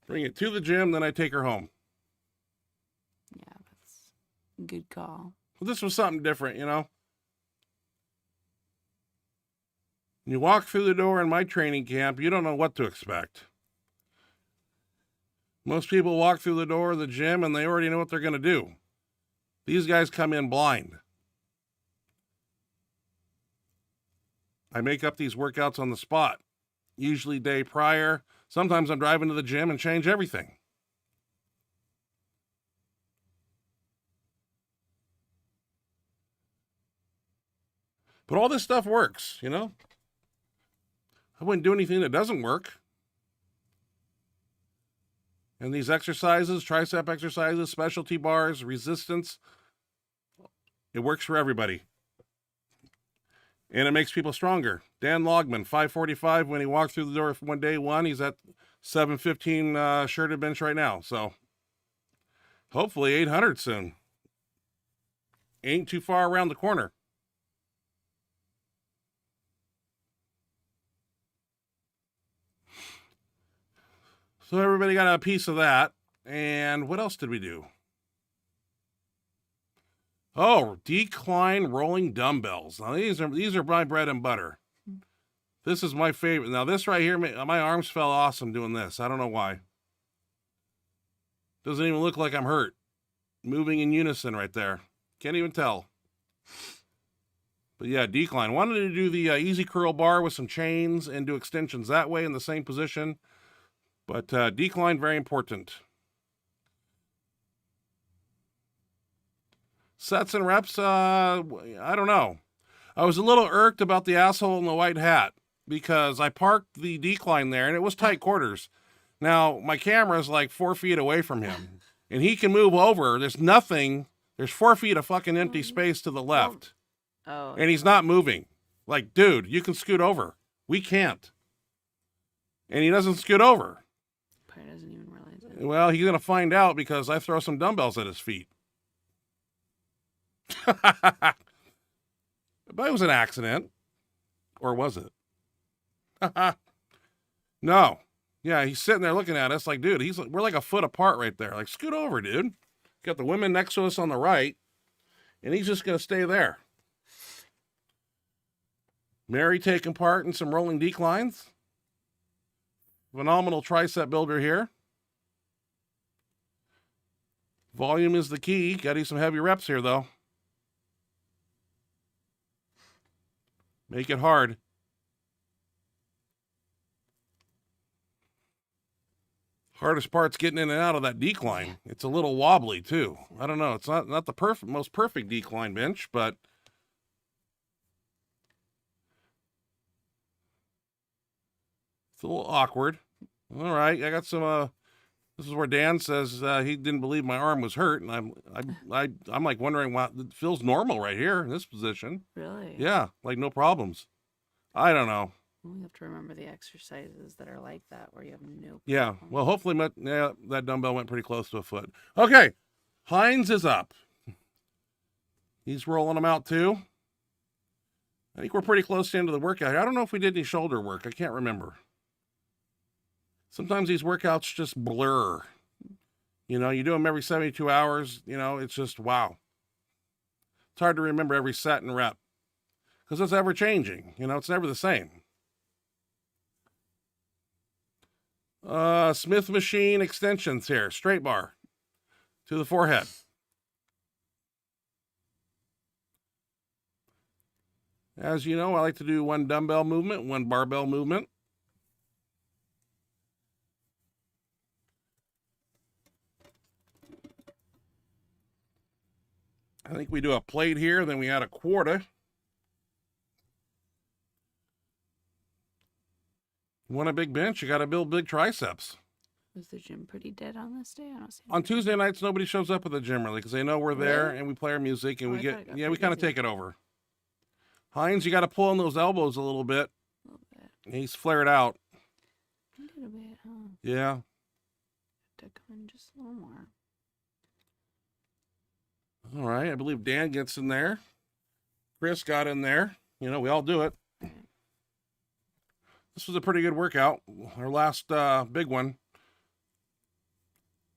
Bring it to the gym, then I take her home. Yeah, that's a good call. Well, this was something different, you know? When you walk through the door in my training camp, you don't know what to expect. Most people walk through the door of the gym and they already know what they're going to do. These guys come in blind. I make up these workouts on the spot, usually day prior. Sometimes I'm driving to the gym and change everything. But all this stuff works, you know? I wouldn't do anything that doesn't work. And these exercises, tricep exercises, specialty bars, resistance, it works for everybody. And it makes people stronger. Dan Logman, 545, when he walked through the door for day one, he's at 715 shirted bench right now. So hopefully 800 soon. Ain't too far around the corner. So everybody got a piece of that. And what else did we do? Oh, decline rolling dumbbells. Now these are my bread and butter. This is my favorite. Now this right here, my arms felt awesome doing this. I don't know why. Doesn't even look like I'm hurt. Moving in unison right there. Can't even tell. But yeah, decline. Wanted to do the easy curl bar with some chains and do extensions that way in the same position. But decline, very important. Sets and reps, I don't know. I was a little irked about the asshole in the white hat because I parked the decline there and it was tight quarters. Now, my camera's like 4 feet away from him and he can move over. There's 4 feet of fucking empty space to the left. Oh. And he's not moving. Like, dude, you can scoot over. We can't. And he doesn't scoot over. Probably doesn't even realize it. Well, he's going to find out because I throw some dumbbells at his feet. But it was an accident. Or was it? No. Yeah, he's sitting there looking at us like, dude, we're like a foot apart right there. Like, scoot over, dude. Got the women next to us on the right, and he's just going to stay there. Mary taking part in some rolling declines. Phenomenal tricep builder here. Volume is the key. Got to do some heavy reps here, though. Make it hard. Hardest part's getting in and out of that decline. It's a little wobbly, too. I don't know. It's not the most perfect decline bench, but it's a little awkward. All right, I got some. This is where Dan says he didn't believe my arm was hurt, and I'm like wondering why it feels normal right here in this position. Really? Yeah, like no problems. I don't know. We have to remember the exercises that are like that, where you have no. Yeah, problem. well, hopefully that dumbbell went pretty close to a foot. Okay, Hines is up. He's rolling them out too. I think we're pretty close to the end of the workout. I don't know if we did any shoulder work. I can't remember. Sometimes these workouts just blur. You know, you do them every 72 hours. You know, it's just, wow. It's hard to remember every set and rep because it's ever changing. You know, it's never the same. Smith machine extensions here. Straight bar to the forehead. As you know, I like to do one dumbbell movement, one barbell movement. I think we do a plate here, then we add a quarter. You want a big bench, you got to build big triceps. Was the gym pretty dead on this day? I don't see. On Tuesday nights, nobody shows up at the gym really because they know we're there Really? and we play our music and Oh, we I get, thought it got we pretty kind of busy. take it over. Hines, you got to pull in those elbows a little bit. A little bit. He's flared out. A little bit, huh? Yeah. To come in just a little more. All right. I believe Dan gets in there. Chris got in there. You know, we all do it. This was a pretty good workout. Our last big one.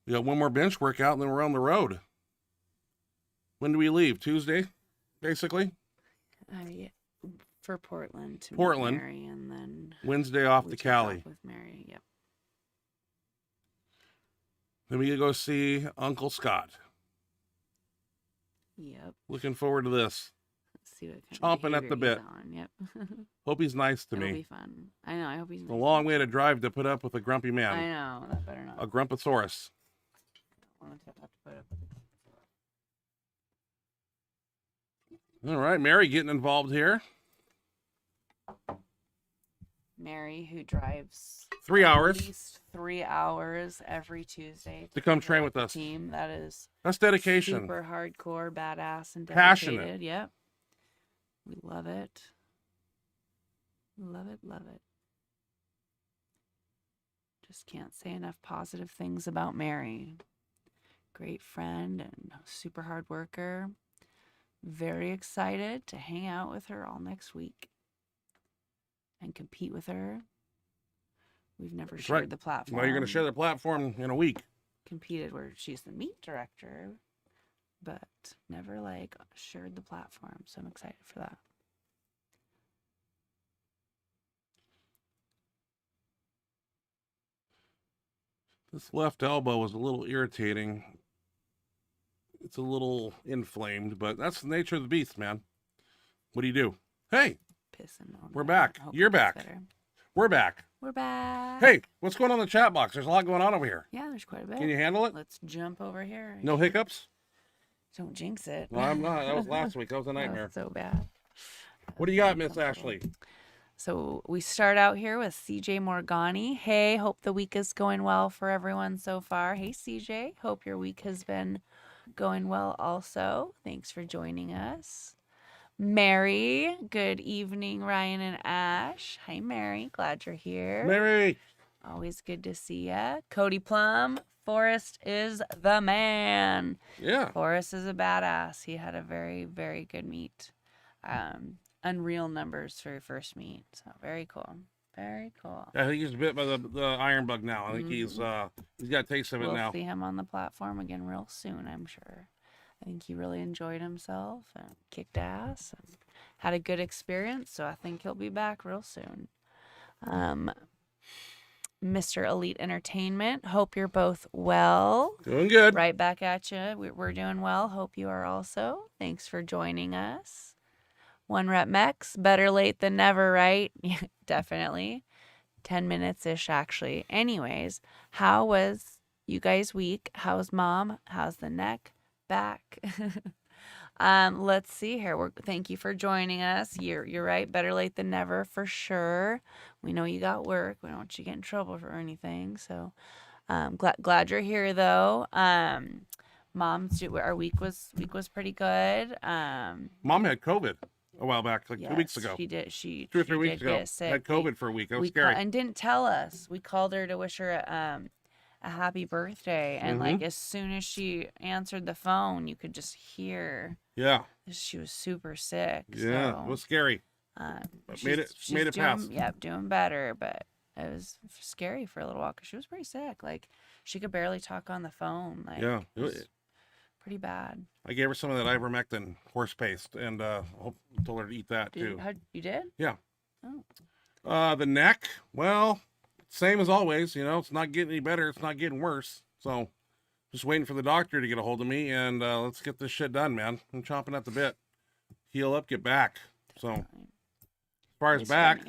We got one more bench workout and then we're on the road. When do we leave? Tuesday, basically? Yeah. For Portland to meet Portland. Mary, and then Wednesday off we to took Cali. off with Mary. Yep. Then we go see Uncle Scott. Yep. Looking forward to this. Let's see what Chomping at the bit. Yep. Hope he's nice to It'll me. be fun. I know. I hope he's It's nice. a long way to drive to put up with a grumpy I man. know. That better not. A Grumpasaurus. I want to have to put up with it. All right, Mary getting involved here. Mary, who drives 3 at hours least 3 hours every Tuesday to come join train with the us. team. That is That's dedication. super hardcore, badass, and dedicated. Passionate. Yep. We love it. Love it, love it. Just can't say enough positive things about Mary. Great friend and super hard worker. Very excited to hang out with her all next week and compete with her. We've never shared right. the platform. Well, you're going to share the platform in a week. Competed where she's the meet director, but never like shared the platform. So I'm excited for that. This left elbow is a little irritating. It's a little inflamed, but that's the nature of the beast, man. What do you do? Hey, Pissing on we're it. back. Hope You're it gets back. better. We're back. We're back. Hey, what's going on in the chat box? There's a lot going on over here. Yeah, there's quite a bit. Can you handle it? Let's jump over here. No hiccups? Don't jinx it. No, I'm not. That was last week. That was a That was nightmare. so bad. What do you got, Miss Ashley? So we start out here with CJ Morgani. Hey, hope the week is going well for everyone so far. Hey, CJ, hope your week has been going well also. Thanks for joining us. Mary, good evening, Ryan and Ash. Hi, Mary. Glad you're here. Mary. Always good to see ya. Cody Plum, Forrest is the man. Yeah. Forrest is a badass. He had a very, very good meet. Unreal numbers for your first meet. So very cool. Very cool. I think he's bit by the iron bug now. I think he's got a taste of it We'll now. see him on the platform again real soon, I'm sure. I think he really enjoyed himself and kicked ass and had a good experience. So I think he'll be back real soon. Mr. Elite Entertainment, hope you're both well. Doing good. Right back at you. We're doing well. Hope you are also. Thanks for joining us. One Rep Mex, better late than never, right? Yeah, definitely. 10 minutes-ish, actually. Anyways, how was you guys' week? How's mom? How's the neck? Back? Let's see here. Thank you for joining us. You're right. Better late than never, for sure. We know you got work. We don't want you to get in trouble for anything. So glad you're here, though. Our week was pretty good. Mom had COVID a while back, like 2 weeks ago. She did. 2 or 3 weeks ago. Get sick. Had COVID for a week. That was scary. And didn't tell us. We called her to wish her a happy birthday, and like as soon as she answered the phone, you could just hear. Yeah. She was super sick. Yeah. So, It was scary. But made it pass. Yep, doing better, but it was scary for a little while because she was pretty sick. Like she could barely talk on the phone. Like Yeah. it was pretty bad. I gave her some of that ivermectin horse paste and told her to eat that too. You did? Yeah. Oh. The neck, well, same as always. It's not getting any better. It's not getting worse. So just waiting for the doctor to get a hold of me and let's get this shit done, man. I'm chomping at the bit. Heal up, get back. So as far as back,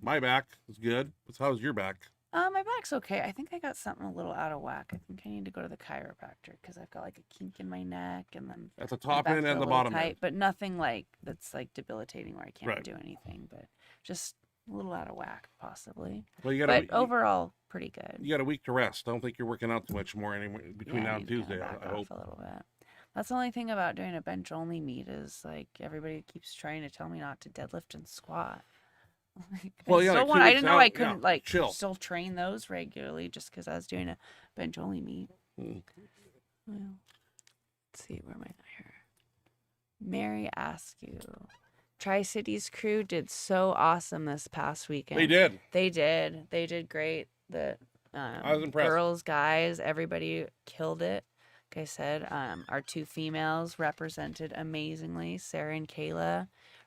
my back is good. How's your back? My back's okay. I think I got something a little out of whack. I think I need to go to the chiropractor because I've got like a kink in my neck and then at the top end a and the little bottom tight, end. but nothing like that's like debilitating where I can't Right. do anything. But just a little out of whack, possibly. Well, But overall, pretty good. You got a week to rest. I don't think you're working out too much more anymore between Yeah, now I and need to kinda Tuesday. back I off hope. a little bit. That's the only thing about doing a bench only meet is like everybody keeps trying to tell me not to deadlift and squat. Well, yeah, like 2 I weeks didn't know out, I couldn't yeah, like chill. still train those regularly just because I was doing a bench only meet. Well, let's see, where am I at here? Mary Askew. Tri-Cities crew did so awesome this past weekend. They did. They did great. The I was impressed. girls, guys, everybody killed it. Like I said, our two females represented amazingly. Sarah and Kayla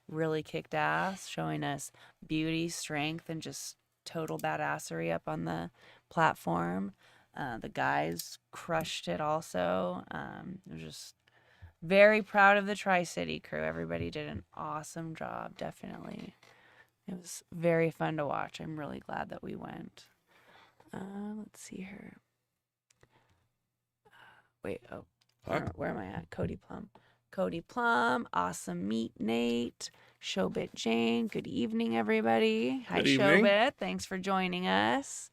really kicked ass, showing us beauty, strength, and just total badassery up on the platform. The guys crushed it also. It was just very proud of the Tri-City crew. Everybody did an awesome job, definitely. It was very fun to watch. I'm really glad that we went. Let's see here. Wait, where am I at? Cody Plum. Cody Plum, awesome meet Nate, Showbit Jane. Good evening, everybody. Hi, Good evening. Showbit. Thanks for joining us.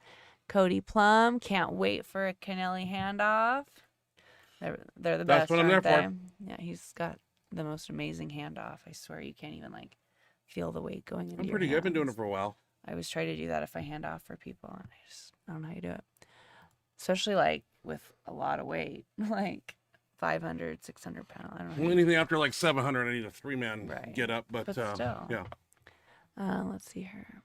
Cody Plum, can't wait for a Kennelly handoff. They're the That's best, what I'm aren't there they? for. Yeah, he's got the most amazing handoff. I swear you can't even like feel the weight going into I'm your pretty good. I've been doing it hands. for a while. I always try to do that if I hand off for people, and I don't know how you do it. Especially like with a lot of weight, like 500, 600 pounds. I don't know. Well, anything after like 700, I need a 3-man Right. get up. But still. yeah. Let's see here.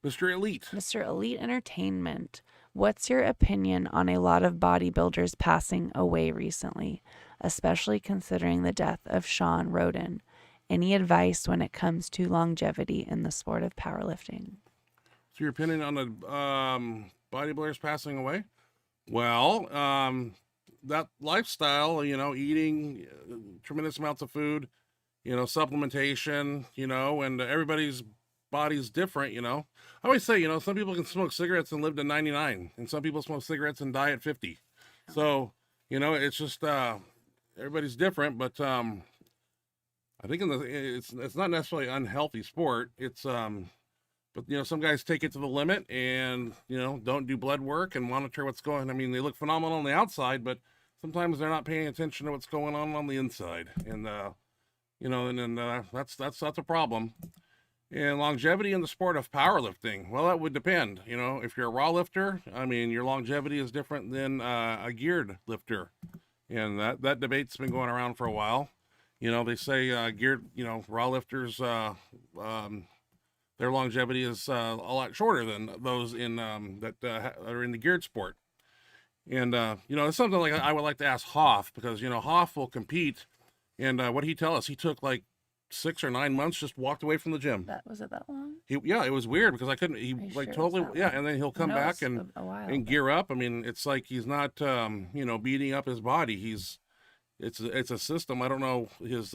Mr. Elite. Mr. Elite Entertainment. What's your opinion on a lot of bodybuilders passing away recently, especially considering the death of Sean Roden? Any advice when it comes to longevity in the sport of powerlifting? So your opinion on the bodybuilders passing away? Well, that lifestyle, eating tremendous amounts of food, supplementation, and everybody's body's different, I always say, some people can smoke cigarettes and live to 99, and some people smoke cigarettes and die at 50. So, it's just everybody's different, but I think it's not necessarily an unhealthy sport. It's but some guys take it to the limit and don't do blood work and monitor what's going. I mean, they look phenomenal on the outside, but sometimes they're not paying attention to what's going on the inside, and that's a problem. And longevity in the sport of powerlifting, well, that would depend. If you're a raw lifter, I mean, your longevity is different than a geared lifter, and that debate's been going around for a while. They say geared, raw lifters, their longevity is a lot shorter than those in that are in the geared sport. And it's something like I would like to ask Hoff, because Hoff will compete, and what he tell us, he took like 6 or 9 months, just walked away from the gym. Was it that long? It was weird because I couldn't. He Are you like sure totally, it's that yeah, long? and then he'll come I know back it's and a while, and but- gear up. I mean, it's like he's not beating up his body. It's a system. I don't know his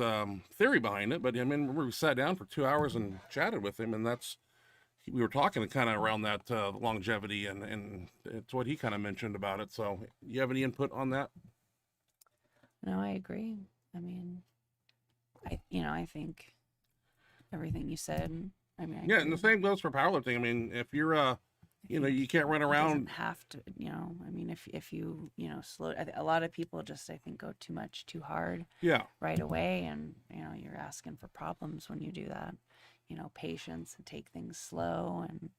theory behind it, but I mean, we sat down for 2 hours and chatted with him, and we were talking kind of around that longevity, and it's what he kind of mentioned about it. So, you have any input on that? No, I agree. I mean, I think everything you said. I mean, I Yeah, and the agree. same goes for powerlifting. I mean, if you're you can't run It around. doesn't have to, I mean, if you, slow, a lot of people just, I think, go too hard Yeah. right away. And, you're asking for problems when you do that, patience and take things slow. And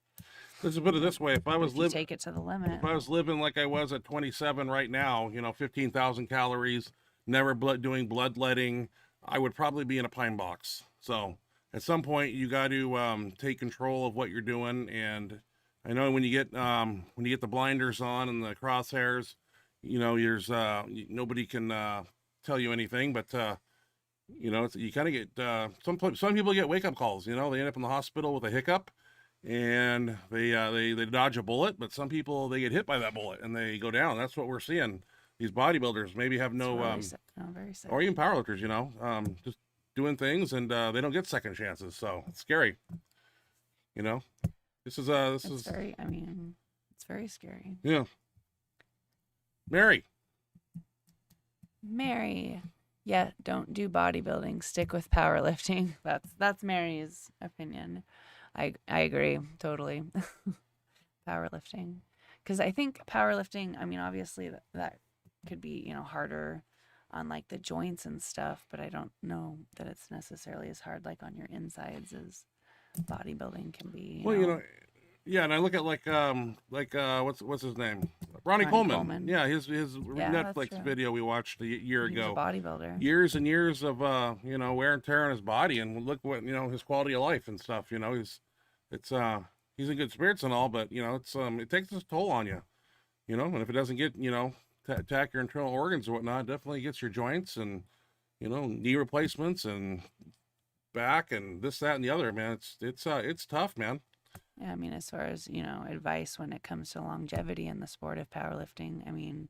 Let's put it this way: if I was if you living, take it to the limit, if I was living like I was at 27 right now, 15,000 calories, never doing bloodletting, I would probably be in a pine box. So at some point, you got to take control of what you're doing. And I know when you get the blinders on and the crosshairs, there's nobody can tell you anything. But you kind of get some people get wake up calls. They end up in the hospital with a hiccup, and they dodge a bullet. But some people, they get hit by that bullet and they go down. That's what we're seeing. These bodybuilders maybe have it's no really sick. No, very sick. or even powerlifters, just doing things, and they don't get second chances. So it's scary. This is very, I mean, it's very scary. yeah. Mary. Yeah, don't do bodybuilding. Stick with powerlifting. That's Mary's opinion. I agree totally. Powerlifting, because I think powerlifting. I mean, obviously that could be harder on like the joints and stuff, but I don't know that it's necessarily as hard like on your insides as bodybuilding can be. Well, yeah, and I look at like what's his name, Ronnie Coleman. Yeah, his that's Netflix true. video we watched a year He was a ago. bodybuilder. Years and years of wear and tear on his body, and look what his quality of life and stuff. He's in good spirits and all, but it takes its toll on you. And if it doesn't get attack your internal organs or whatnot, it definitely gets your joints and knee replacements and back and this, that, and the other. Man, it's tough, man. Yeah, I mean, as far as, advice when it comes to longevity in the sport of powerlifting, I mean,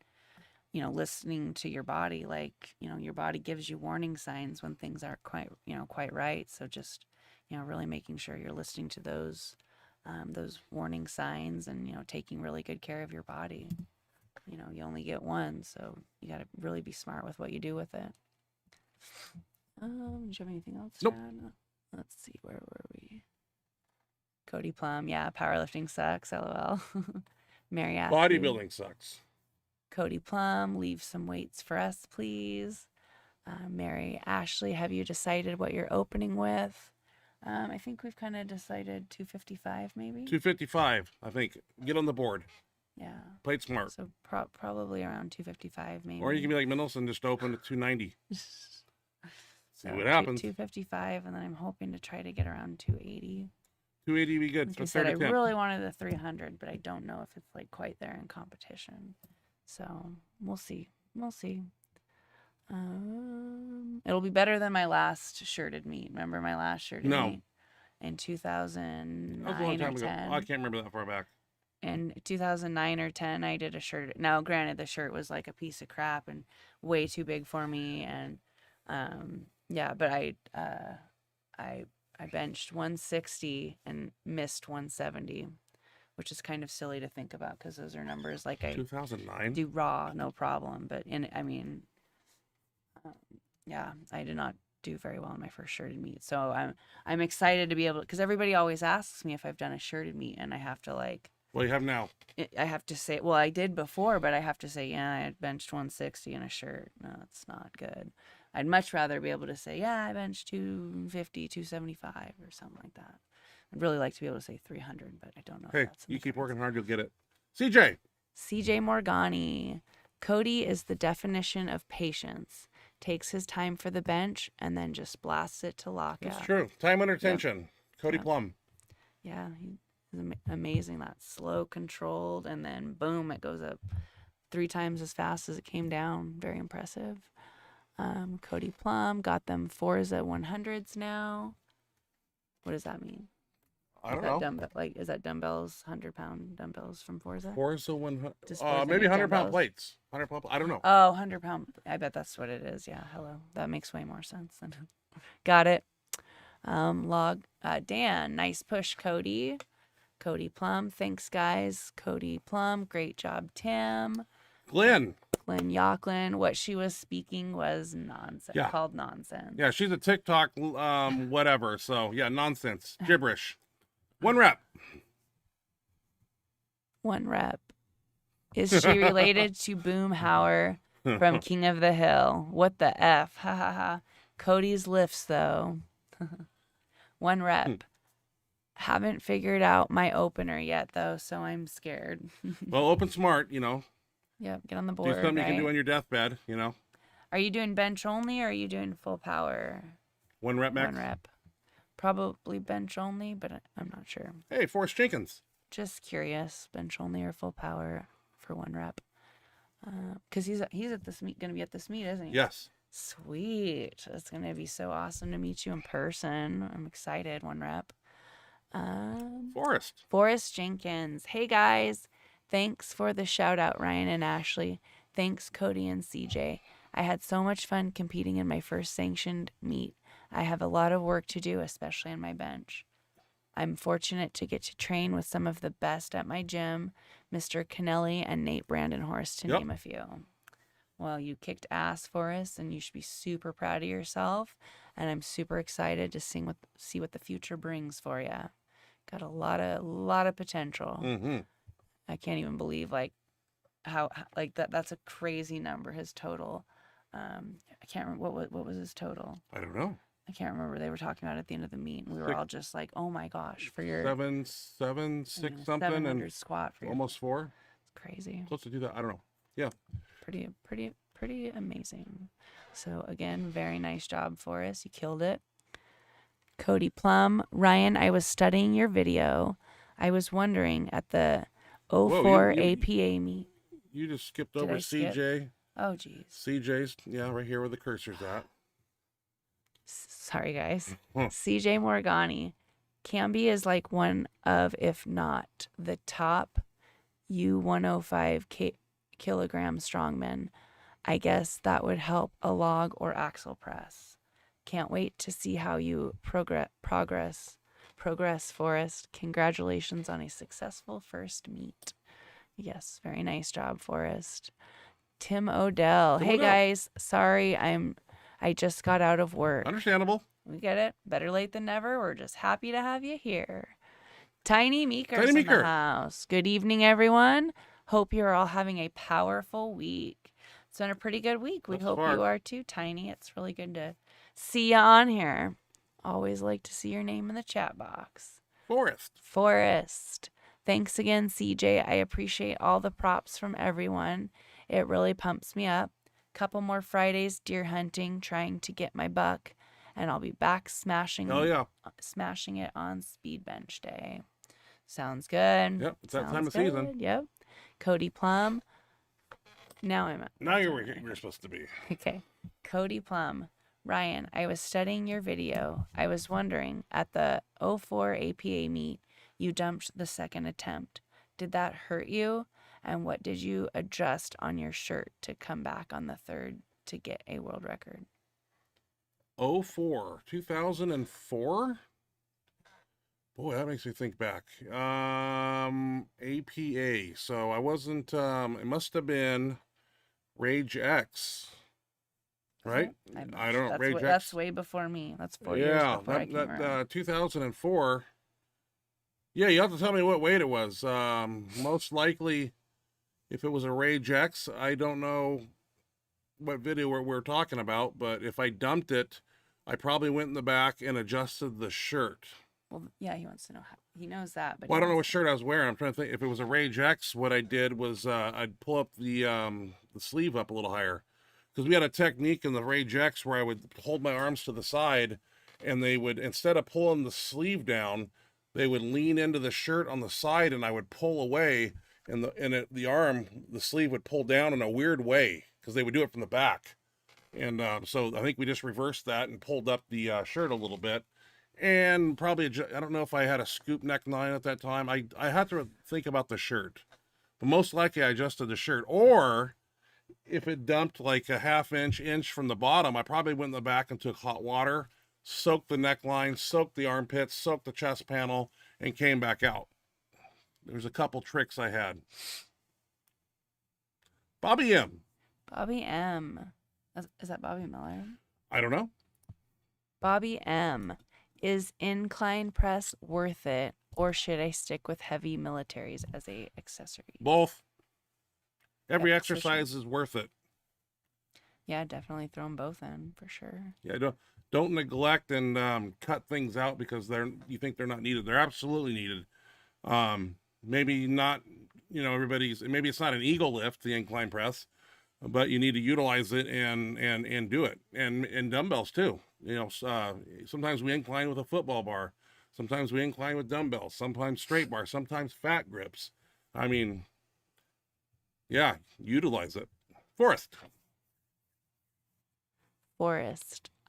you know, listening to your body, like, you know, your body gives you warning signs when things aren't quite, you know, quite right. So just, you know, really making sure you're listening to those warning signs and, you know, taking really good care of your body. You know, you only get one, so you got to really be smart with what you do with it. Do you have anything else, Nope. Chad? Let's see, where were we? Cody Plum, yeah, powerlifting sucks, lol. Mary Ashley. Bodybuilding sucks. Cody Plum, leave some weights for us, please. Mary Ashley, have you decided what you're opening with? I think we've kind of decided 255 maybe. 255, I think. Get on the board. Yeah. Play it smart. So probably around 255 maybe. Or you can be like Mendelssohn, just open at 290. See So what happens. 255, and then I'm hoping to try to get around 280. 280 be good. Like So I said, I third attempt. really wanted the 300, but I don't know if it's like quite there in competition. So we'll see. We'll see. It'll be better than my last shirted meet. Remember my last shirted meet in That was a 2009 long or time ago. 10? Oh, I can't remember that far back. In 2009 or 10, I did a shirt. Now, granted, the shirt was like a piece of crap and way too big for me. And yeah, but I benched 160 and missed 170, which is kind of silly to think about because those are numbers like I 2009. do raw, no problem. But yeah, I did not do very well in my first shirted meet. So I'm excited to be able to, because everybody always asks me if I've done a shirted meet, and I have to like. Well, you have now. I have to say, well, I did before, but I have to say, yeah, I had benched 160 in a shirt. No, it's not good. I'd much rather be able to say, yeah, I benched 250, 275 or something like that. I'd really like to be able to say 300, but I don't know. Hey, if that's in you the keep cards. working hard, you'll get it. CJ. CJ Morgani. Cody is the definition of patience. Takes his time for the bench and then just blasts it to lockout. That's true. Time under tension. Cody Plum. Yeah, he's amazing. That's slow, controlled, and then boom, it goes up 3 times as fast as it came down. Very impressive. Cody Plum got them Forza 100s now. What does that mean? I don't know. Is that dumbbells, 100-pound dumbbells from Forza? Forza 100. Does Forza Maybe make 100-pound dumbbells? plates. 100-pound. I don't know. Oh, 100-pound. I bet that's what it is. Yeah, hello. That makes way more sense. Got it. Dan, nice push, Cody. Cody Plum, thanks, guys. Cody Plum, great job, Tim. Glenn. Lynn Yocklin, what she was speaking was nonsense. Yeah. Called nonsense. Yeah, she's a TikTok, whatever. So, yeah, nonsense. Gibberish. 1 rep. 1 rep. Is she related to Boomhauer from King of the Hill? What the F? Ha ha ha. Cody's lifts, though. 1 rep. Haven't figured out my opener yet, though, so I'm scared. Well, open smart, you know. Yep, get on the Do board. something you can do right? on your deathbed, you know. Are you doing bench only or are you doing full power? 1 rep max. 1 rep. Probably bench only, but I'm not sure. Hey, Forrest Jenkins. Just curious, bench only or full power for 1 rep? Because he's at this meet, gonna be at this meet, isn't he? Yes. Sweet. It's gonna be so awesome to meet you in person. I'm excited. 1 rep. Forrest Jenkins. Hey guys, thanks for the shout out, Ryan and Ashley. Thanks, Cody and CJ. I had so much fun competing in my first sanctioned meet. I have a lot of work to do, especially on my bench. I'm fortunate to get to train with some of the best at my gym, Mr. Kennelly and Nate Brandenhorst, to name a few. Well, you kicked ass for us, and you should be super proud of yourself. And I'm super excited to see what the future brings for you. Got a lot of potential. Mm-hmm. I can't even believe how that's a crazy number. His total. I can't remember what was his total. I don't know. I can't remember. They were talking about it at the end of the meet, and we were all just like, "Oh my gosh!" For your 7, 6 something, 700 and squat for your, almost 4. it's crazy. Close to do that. I don't know. Yeah. Pretty amazing. So again, very nice job for us. You killed it. Cody Plum, Ryan, I was studying your video. I was wondering at the 04 APA meet. You just skipped Did over I skip? CJ. Oh geez. CJ's, yeah, right here where the cursor's at. Sorry guys. CJ Morgani. Camby is like one of, if not the top U105 kilogram strongman. I guess that would help a log or axle press. Can't wait to see how you progress, Forrest. Congratulations on a successful first meet. Yes, very nice job, Forrest. Tim Odell. Hey guys, sorry I just got out of work. Understandable. We get it. Better late than never. We're just happy to have you here. Tiny Meeker's Tiny in Meeker. the house. Good evening, everyone. Hope you're all having a powerful week. It's been a pretty good week. We hope you are too, Tiny. It's really good to see you on here. Always like to see your name in the chat box. Forrest. Thanks again, CJ. I appreciate all the props from everyone. It really pumps me up. Couple more Fridays deer hunting, trying to get my buck, and I'll be back smashing it on Speed Bench Day. Sounds good. Yep, it's that time of season. Yep. Cody Plum. Now you're where you're supposed to be. Okay. Cody Plum. Ryan, I was studying your video. I was wondering, at the 04 APA meet, you dumped the second attempt. Did that hurt you? And what did you adjust on your shirt to come back on the third to get a world record? 2004? Boy, that makes me think back. APA. So I wasn't, it must have been Rage X. Right? I don't know. Rage X. That's way before me. That's 4 years before I came around. 2004. Yeah, you have to tell me what weight it was. Most likely, if it was a Rage X, I don't know what video we're talking about, but if I dumped it, I probably went in the back and adjusted the shirt. Well, yeah, he wants to know how. He knows that, but well, I don't know what shirt I was wearing. I'm trying to think. If it was a Rage X, what I did was I'd pull up the sleeve up a little higher, because we had a technique in the Rage X where I would hold my arms to the side, and they would, instead of pulling the sleeve down, they would lean into the shirt on the side, and I would pull away, and the sleeve would pull down in a weird way, because they would do it from the back. And so I think we just reversed that and pulled up the shirt a little bit. And probably, I don't know if I had a scoop neckline at that time. I had to think about the shirt. But most likely I adjusted the shirt. Or if it dumped like a half inch from the bottom, I probably went in the back and took hot water, soaked the neckline, soaked the armpits, soaked the chest panel, and came back out. There's a couple tricks I had. Bobby M. Bobby M. Is that Bobby Miller? I don't know. Bobby M. Is incline press worth it, or should I stick with heavy militaries as a accessory? Both. Every exercise is worth it. Yeah, definitely throw them both in for sure. Yeah, don't neglect and cut things out because you think they're not needed. They're absolutely needed. Maybe not, maybe it's not an eagle lift, the incline press, but you need to utilize it and do it. And dumbbells too. Sometimes we incline with a football bar. Sometimes we incline with dumbbells. Sometimes straight bar. Sometimes fat grips. I mean, yeah, utilize it. Forrest.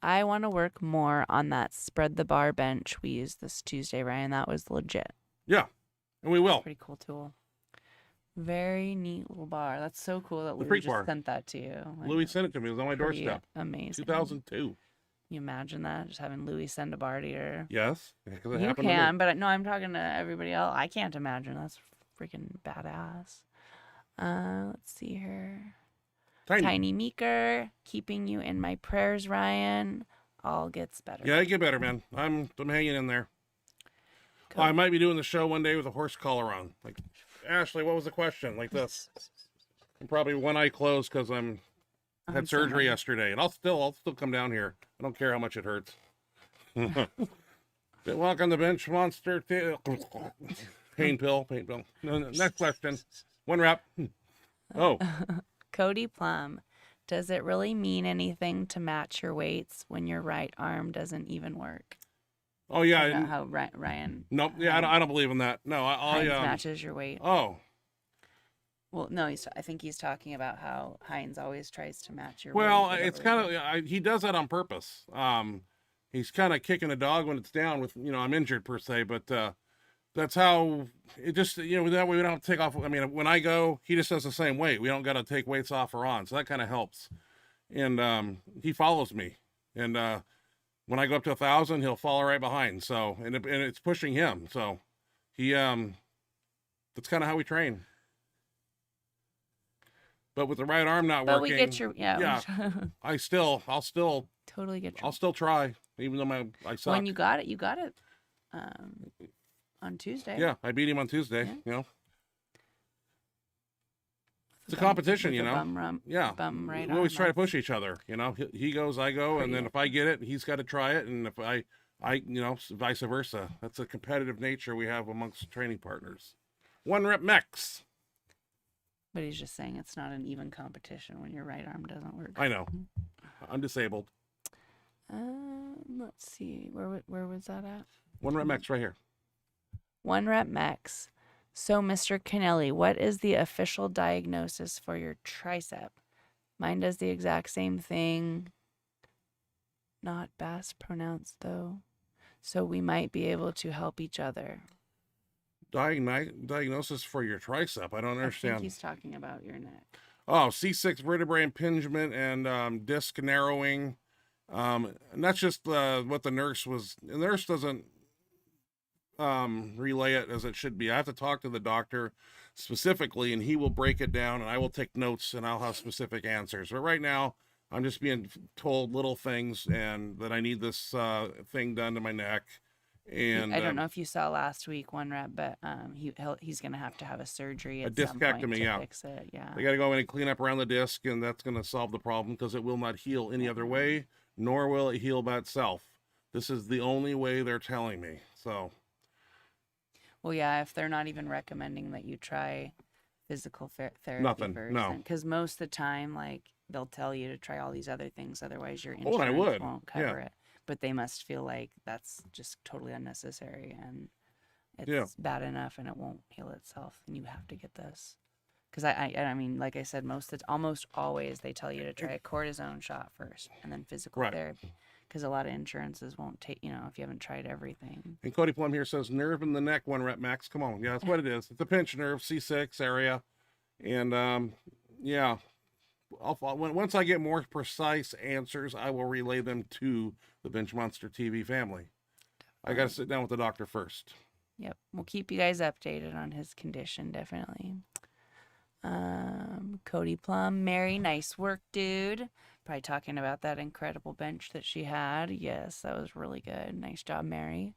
I want to work more on that spread the bar bench we used this Tuesday, Ryan. That was legit. Yeah, and we will. Pretty cool tool. Very neat little bar. That's so cool that Louis just sent that to you. Louis sent it to me. It was on my doorstep. Amazing. 2002. Can you imagine that? Just having Louis send a bar to your... Yes. Because you can, but no, I'm talking to everybody else. I can't imagine. That's freaking badass. Let's see here. Tiny Meeker. Keeping you in my prayers, Ryan. All gets better. Yeah, it get better, man. I'm hanging in there. Cool. I might be doing the show one day with a horse collar on. Like, Ashley, what was the question? Like this. And probably one eye closed because I had surgery yesterday, and I'll still come down here. I don't care how much it hurts. Welcome to Benchmonster TV. Pain pill. No, next question. One wrap. Oh. Cody Plum. Does it really mean anything to match your weights when your right arm doesn't even work? Oh yeah. I know how Ryan. No, yeah, I don't believe in that. No, Hines matches your weight. Oh. Well, no, I think he's talking about how Hines always tries to match your weight. Well, it's kind of, he does that on purpose. He's kind of kicking a dog when it's down with, I'm injured per se, but that's how it just, that way we don't have to take off. I mean, when I go, he just does the same weight. We don't got to take weights off or on. So that kind of helps. And he follows me. And when I go up to 1,000, he'll follow right behind. So, and it's pushing him. So he, that's kind of how we train. But with the right arm not But working, we get your I'll still totally get your. I'll still try, even though I suck. When you got it on Tuesday. Yeah, I beat him on Tuesday. Yeah. It's a competition, Bum right we always try to push each other. He goes, I go, and then Pretty if I get it, he's got to try it, and if I vice versa. That's a competitive nature we have amongst training partners. 1 rep max. But he's just saying it's not an even competition when your right arm doesn't work. I know. I'm disabled. Let's see. Where was that at? 1 rep max right here. 1 rep max. So, Mr. Kennelly, what is the official diagnosis for your tricep? Mine does the exact same thing. Not Bass pronounced, though. So we might be able to help each other. Diagnosis for your tricep. I don't understand. I think he's talking about your neck. Oh, C6 vertebrae impingement and disc narrowing. And that's just what the nurse was. The nurse doesn't relay it as it should be. I have to talk to the doctor specifically, and he will break it down, and I will take notes, and I'll have specific answers. But right now, I'm just being told little things, and that I need this thing done to my neck. And I don't know if you saw last week 1 rep, but he's gonna have to have a surgery at some point to fix it. Yeah, they got to go in and clean up around the disc, and that's going to solve the problem because it will not heal any other way, nor will it heal by itself. This is the only way they're telling me. So, well, yeah, if they're not even recommending that you try physical therapy, nothing, no, because most of the time, like, they'll tell you to try all these other things, otherwise your insurance won't cover it. But they must feel like that's just totally unnecessary, and it's bad enough, and it won't heal itself, and you have to get this. Because I mean, like I said, almost always they tell you to try a cortisone shot first, and then physical therapy. Because a lot of insurances won't take, if you haven't tried everything. And Cody Plum here says nerve in the neck, 1 rep max. Come on, yeah, that's what it is. It's a pinch nerve, C6 area, and yeah. Once I get more precise answers, I will relay them to the Benchmonster TV family. I got to sit down with the doctor first. Yep. We'll keep you guys updated on his condition, definitely. Cody Plum, Mary, nice work, dude. Probably talking about that incredible bench that she had. Yes, that was really good. Nice job, Mary.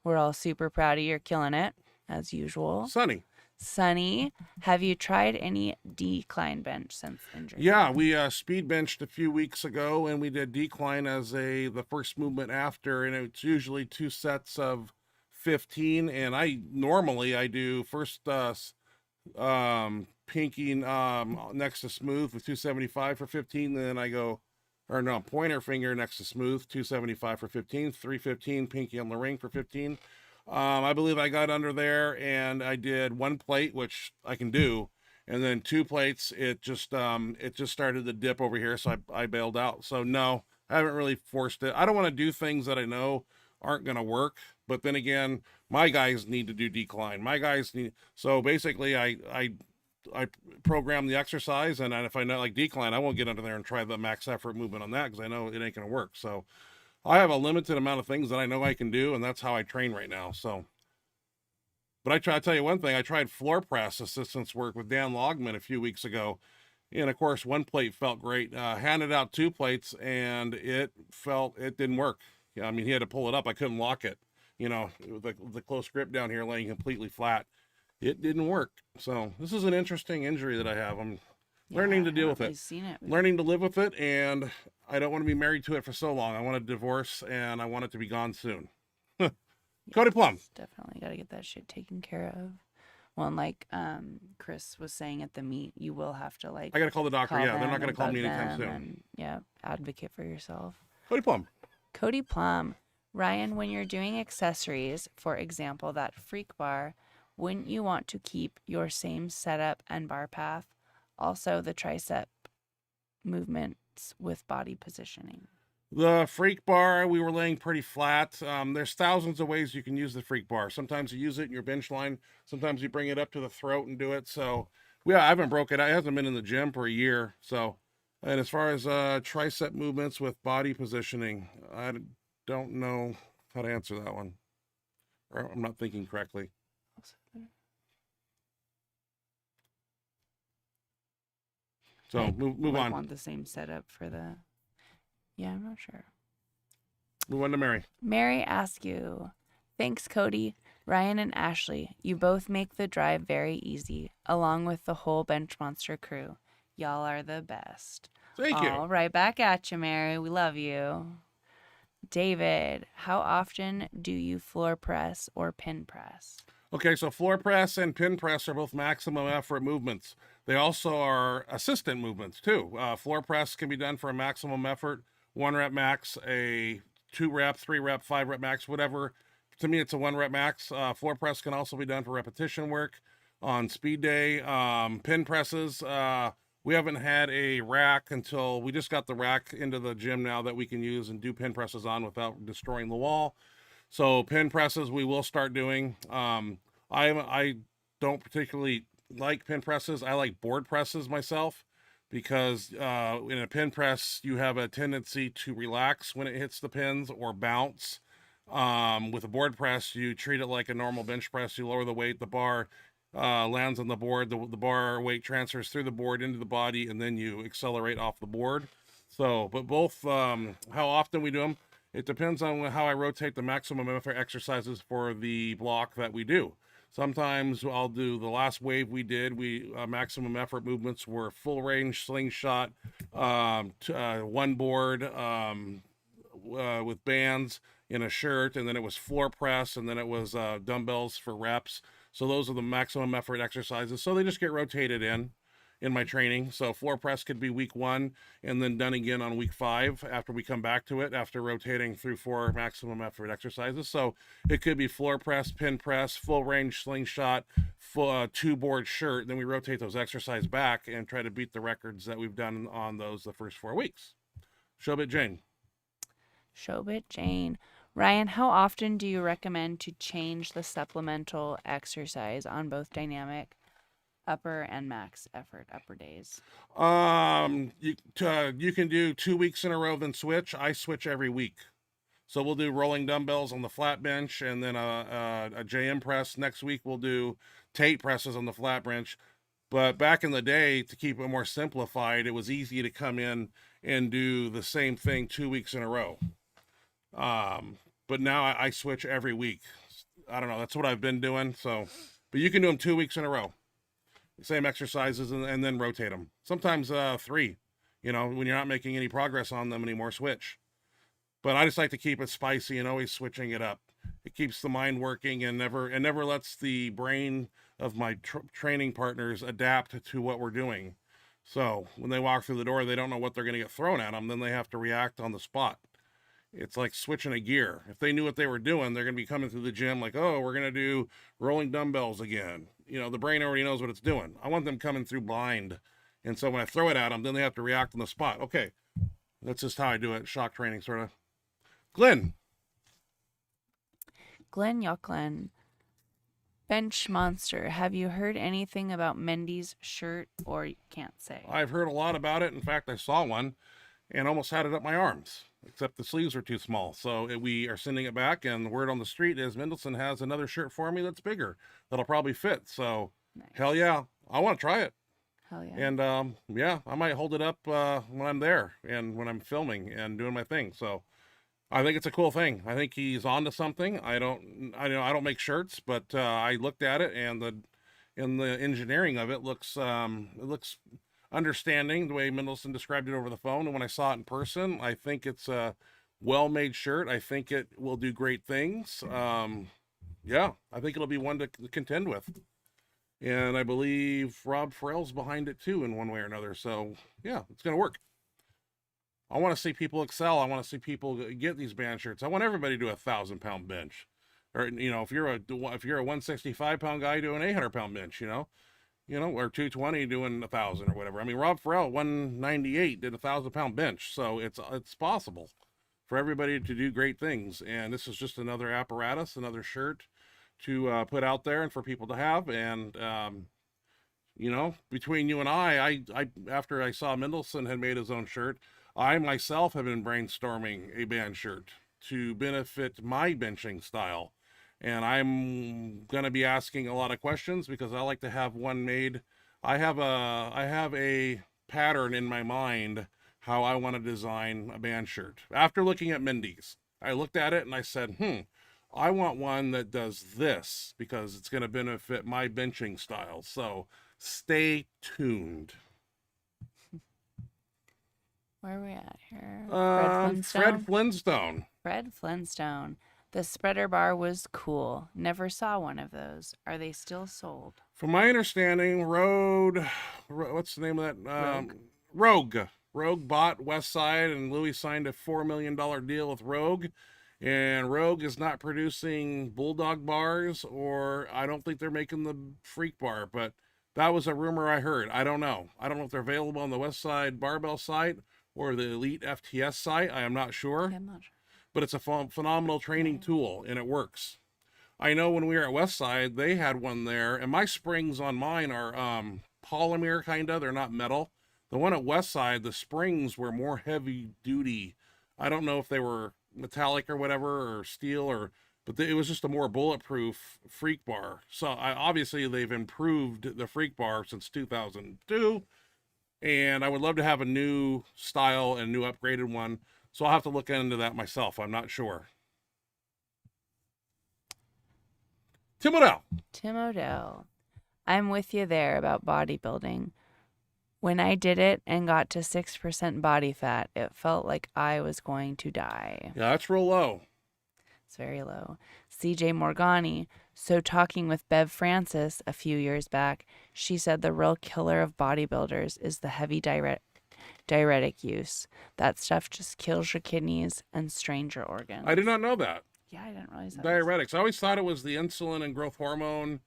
We're all super proud of you. You're killing it, as usual. Sunny, have you tried any decline bench since injury? Yeah, we speed benched a few weeks ago, and we did decline as the first movement after, and it's usually 2 sets of 15. And I do first pinky next to smooth with 275 for 15. Then I go, pointer finger next to smooth, 275 for 15, 315 pinky on the ring for 15. I believe I got under there and I did 1 plate, which I can do, and then 2 plates. It just started to dip over here, so I bailed out. So no, I haven't really forced it. I don't want to do things that I know aren't going to work. But then again, my guys need to do decline. So basically I program the exercise, and if I know like decline, I won't get under there and try the max effort movement on that because I know it ain't going to work. So I have a limited amount of things that I know I can do, and that's how I train right now. So, but I tell you one thing, I tried floor press assistance work with Dan Logman a few weeks ago. And of course, 1 plate felt great. Handed out 2 plates and it didn't work. I mean, he had to pull it up. I couldn't lock it, with the close grip down here laying completely flat. It didn't work. So this is an interesting injury that I have. I'm learning to deal with it. Learning to live with it, and I don't want to be married to it for so long. I want a divorce, and I want it to be gone soon. Cody Plum. Definitely got to get that shit taken care of. Well, and like Chris was saying at the meet, you will have to I got to call the doctor. Yeah, they're not going to call me anytime soon. And, advocate for yourself. Cody Plum. Cody Plum. Ryan, when you're doing accessories, for example, that freak bar, wouldn't you want to keep your same setup and bar path? Also, the tricep movements with body positioning. The freak bar, we were laying pretty flat. There's thousands of ways you can use the freak bar. Sometimes you use it in your bench line. Sometimes you bring it up to the throat and do it. So, yeah, I haven't broke it. I hasn't been in the gym for a year. So, and as far as tricep movements with body positioning, I don't know how to answer that one. Or I'm not thinking correctly. So move on. Want the same setup for the. Yeah, I'm not sure. Move on to Mary. Mary asks you, thanks, Cody, Ryan, and Ashley. You both make the drive very easy, along with the whole Benchmonster crew. Y'all are the best. Thank you. All right, back at you, Mary. We love you. David, how often do you floor press or pin press? Okay, so floor press and pin press are both maximum effort movements. They also are assistant movements too. Floor press can be done for a maximum effort, 1 rep max, a 2 rep, 3 rep, 5 rep max, whatever. To me, it's a 1 rep max. Floor press can also be done for repetition work on speed day. Pin presses, we haven't had a rack until we just got the rack into the gym now that we can use and do pin presses on without destroying the wall. So pin presses we will start doing. I don't particularly like pin presses. I like board presses myself because in a pin press you have a tendency to relax when it hits the pins or bounce. With a board press, you treat it like a normal bench press. You lower the weight, the bar lands on the board, the bar weight transfers through the board into the body, and then you accelerate off the board. So, but both, how often we do them, it depends on how I rotate the maximum effort exercises for the block that we do. Sometimes I'll do the last wave we did. Maximum effort movements were full range slingshot, one board with bands in a shirt, and then it was floor press, and then it was dumbbells for reps. So those are the maximum effort exercises. So they just get rotated in my training. So floor press could be week 1 and then done again on week 5 after we come back to it after rotating through 4 maximum effort exercises. So it could be floor press, pin press, full range slingshot, full 2 board shirt. Then we rotate those exercises back and try to beat the records that we've done on those the first 4 weeks. Shobit Jane. Shobit Jane. Ryan, how often do you recommend to change the supplemental exercise on both dynamic upper and max effort upper days? You can do 2 weeks in a row, then switch. I switch every week. So we'll do rolling dumbbells on the flat bench and then a JM press. Next week we'll do Tate presses on the flat bench. But back in the day, to keep it more simplified, it was easy to come in and do the same thing 2 weeks in a row. But now I switch every week. I don't know. That's what I've been doing. So, but you can do them 2 weeks in a row. Same exercises and then rotate them. Sometimes 3, when you're not making any progress on them anymore, switch. But I just like to keep it spicy and always switching it up. It keeps the mind working and never lets the brain of my training partners adapt to what we're doing. So when they walk through the door, they don't know what they're going to get thrown at them. Then they have to react on the spot. It's like switching a gear. If they knew what they were doing, they're going to be coming through the gym like, oh, we're going to do rolling dumbbells again. The brain already knows what it's doing. I want them coming through blind. And so when I throw it at them, then they have to react on the spot. Okay, that's just how I do it. Shock training, sort of. Glenn Yocklin. Benchmonster. Have you heard anything about Mendy's shirt, or you can't say? I've heard a lot about it. In fact, I saw one and almost had it up my arms, except the sleeves are too small. So we are sending it back, and the word on the street is Mendelson has another shirt for me that's bigger that'll probably fit. So nice. Hell yeah, I want to try it. Hell yeah. And yeah, I might hold it up when I'm there and when I'm filming and doing my thing. So I think it's a cool thing. I think he's onto something. I don't make shirts, but I looked at it, and the engineering of it looks understanding the way Mendelson described it over the phone. And when I saw it in person, I think it's a well-made shirt. I think it will do great things. Yeah, I think it'll be one to contend with. And I believe Rob Farrell's behind it too in one way or another. So yeah, it's going to work. I want to see people excel. I want to see people get these band shirts. I want everybody to do a 1,000-pound bench. Or, if you're a 165-pound guy doing an 800-pound bench, or 220 doing 1,000 or whatever. I mean, Rob Farrell, 198, did a 1,000-pound bench, so it's possible. for everybody to do great things. And this is just another apparatus, another shirt to put out there and for people to have. And, you know, between you and I after I saw Mendelsohn had made his own shirt, I myself have been brainstorming a band shirt to benefit my benching style. And I'm going to be asking a lot of questions because I like to have one made. I have a pattern in my mind how I want to design a band shirt. After looking at Mindy's, I looked at it and I said, I want one that does this because it's going to benefit my benching style. So stay tuned. Where are we at here? Fred Flintstone. Fred Flintstone. The spreader bar was cool. Never saw one of those. Are they still sold? From my understanding, what's the name of that? Rogue. Rogue bought West Side, and Louis signed a $4 million deal with Rogue. And Rogue is not producing Bulldog bars, or I don't think they're making the Freak bar, but that was a rumor I heard. I don't know. I don't know if they're available on the West Side Barbell site or the Elite FTS site. I am not sure. I'm not sure. But it's a phenomenal training tool, and it works. I know when we were at Westside, they had one there, and my springs on mine are polymer, kind of. They're not metal. The one at Westside, the springs were more heavy-duty. I don't know if they were metallic or whatever, or steel, but it was just a more bulletproof Freak bar. So obviously, they've improved the Freak bar since 2002, and I would love to have a new style and new upgraded one. So I'll have to look into that myself. I'm not sure. Tim Odell. I'm with you there about bodybuilding. When I did it and got to 6% body fat, it felt like I was going to die. Yeah, that's real low. It's very low. CJ Morgani. So talking with Bev Francis a few years back, she said the real killer of bodybuilders is the heavy diuretic use. That stuff just kills your kidneys and strains your organs. I did not know that. Yeah, I didn't realize that. Diuretics. I always thought it was the insulin and growth hormone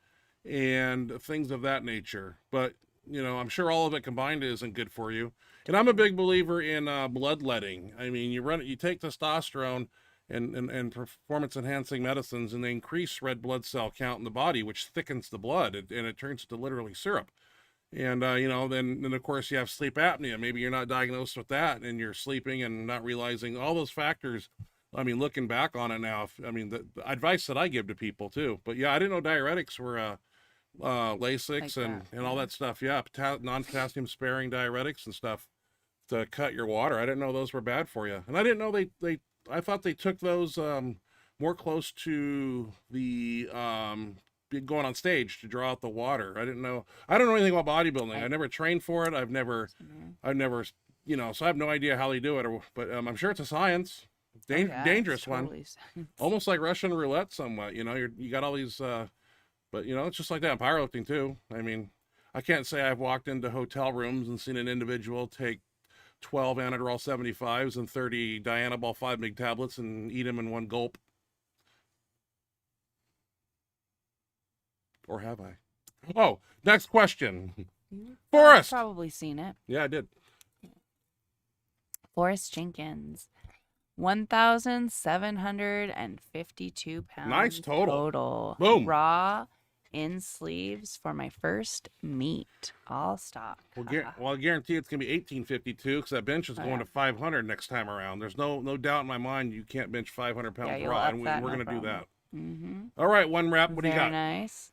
and things of that nature. But, you know, I'm sure all of it combined isn't good for you. And I'm a big believer in bloodletting. I mean, you take testosterone and performance enhancing medicines, and they increase red blood cell count in the body, which thickens the blood, and it turns into literally syrup. And, you know, then of course you have sleep apnea. Maybe you're not diagnosed with that and you're sleeping and not realizing all those factors. I mean, looking back on it now, the advice that I give to people too, but yeah, I didn't know diuretics were, Lasix Like and all that stuff. Yeah. Non-potassium sparing diuretics and stuff to cut your water. I didn't know those were bad for you. And I didn't know I thought they took those, more close to the, going on stage to draw out the water. I don't know anything about bodybuilding. I never trained for it. I've never, you know, so I have no idea how they do it, but I'm sure it's a science. Dangerous one. Science. Almost like Russian roulette somewhat, you know, you got all these, but you know, it's just like that in powerlifting too. I mean, I can't say I've walked into hotel rooms and seen an individual take 12 Anadrol 75s and 30 Dianabol 5 mg tablets and eat them in one gulp. Or have I? Oh, next question. Forrest. Probably seen it. Yeah, I did. Forrest Jenkins. 1,752 pounds. Nice total. Boom. Raw in sleeves for my first meet. All stock. Well, I guarantee it's going to be 1852 because that bench is going to 500 next time around. There's no doubt in my mind you can't bench 500 pounds raw, and we're going to do that. Mm-hmm. All right, one rep. What do you got? Very nice.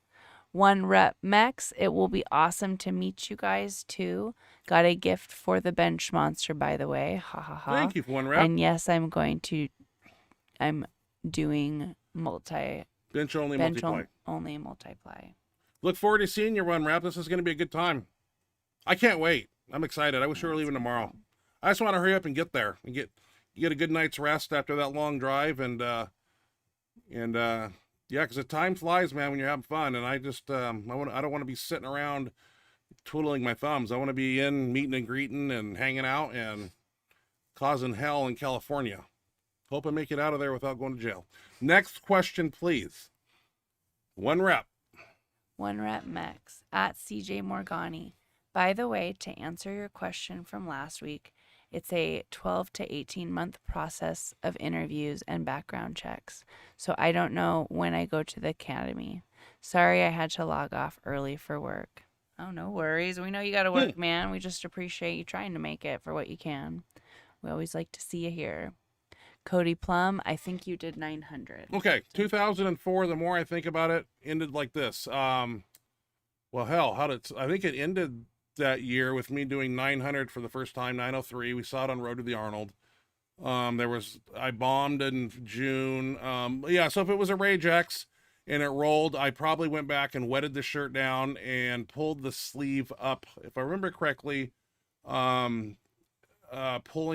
One rep Mex. It will be awesome to meet you guys too. Got a gift for the Benchmonster, by the way. Ha ha ha. Thank you for one rep. And yes, I'm doing bench only multiply. Look forward to seeing you one rep. This is going to be a good time. I can't wait. I'm excited. I wish we were leaving tomorrow. I just want to hurry up and get there and get a good night's rest after that long drive yeah, because the time flies, man, when you're having fun. And I just, I don't want to be sitting around twiddling my thumbs. I want to be in meeting and greeting and hanging out and causing hell in California. Hope I make it out of there without going to jail. Next question, please. One rep. One rep Mex at CJ Morgani. By the way, to answer your question from last week, It's a 12 to 18-month process of interviews and background checks. So I don't know when I go to the academy. Sorry I had to log off early for work. Oh, no worries. We know you got to work, man. We just appreciate you trying to make it for what you can. We always like to see you here. Cody Plum, I think you did 900. Okay, 2004, the more I think about it, ended like this. Well, hell, I think it ended that year with me doing 900 for the first time, 903. We saw it on Road to the Arnold. I bombed in June. Yeah, so if it was a Rage X and it rolled, I probably went back and wetted the shirt down and pulled the sleeve up. If I remember correctly, pulling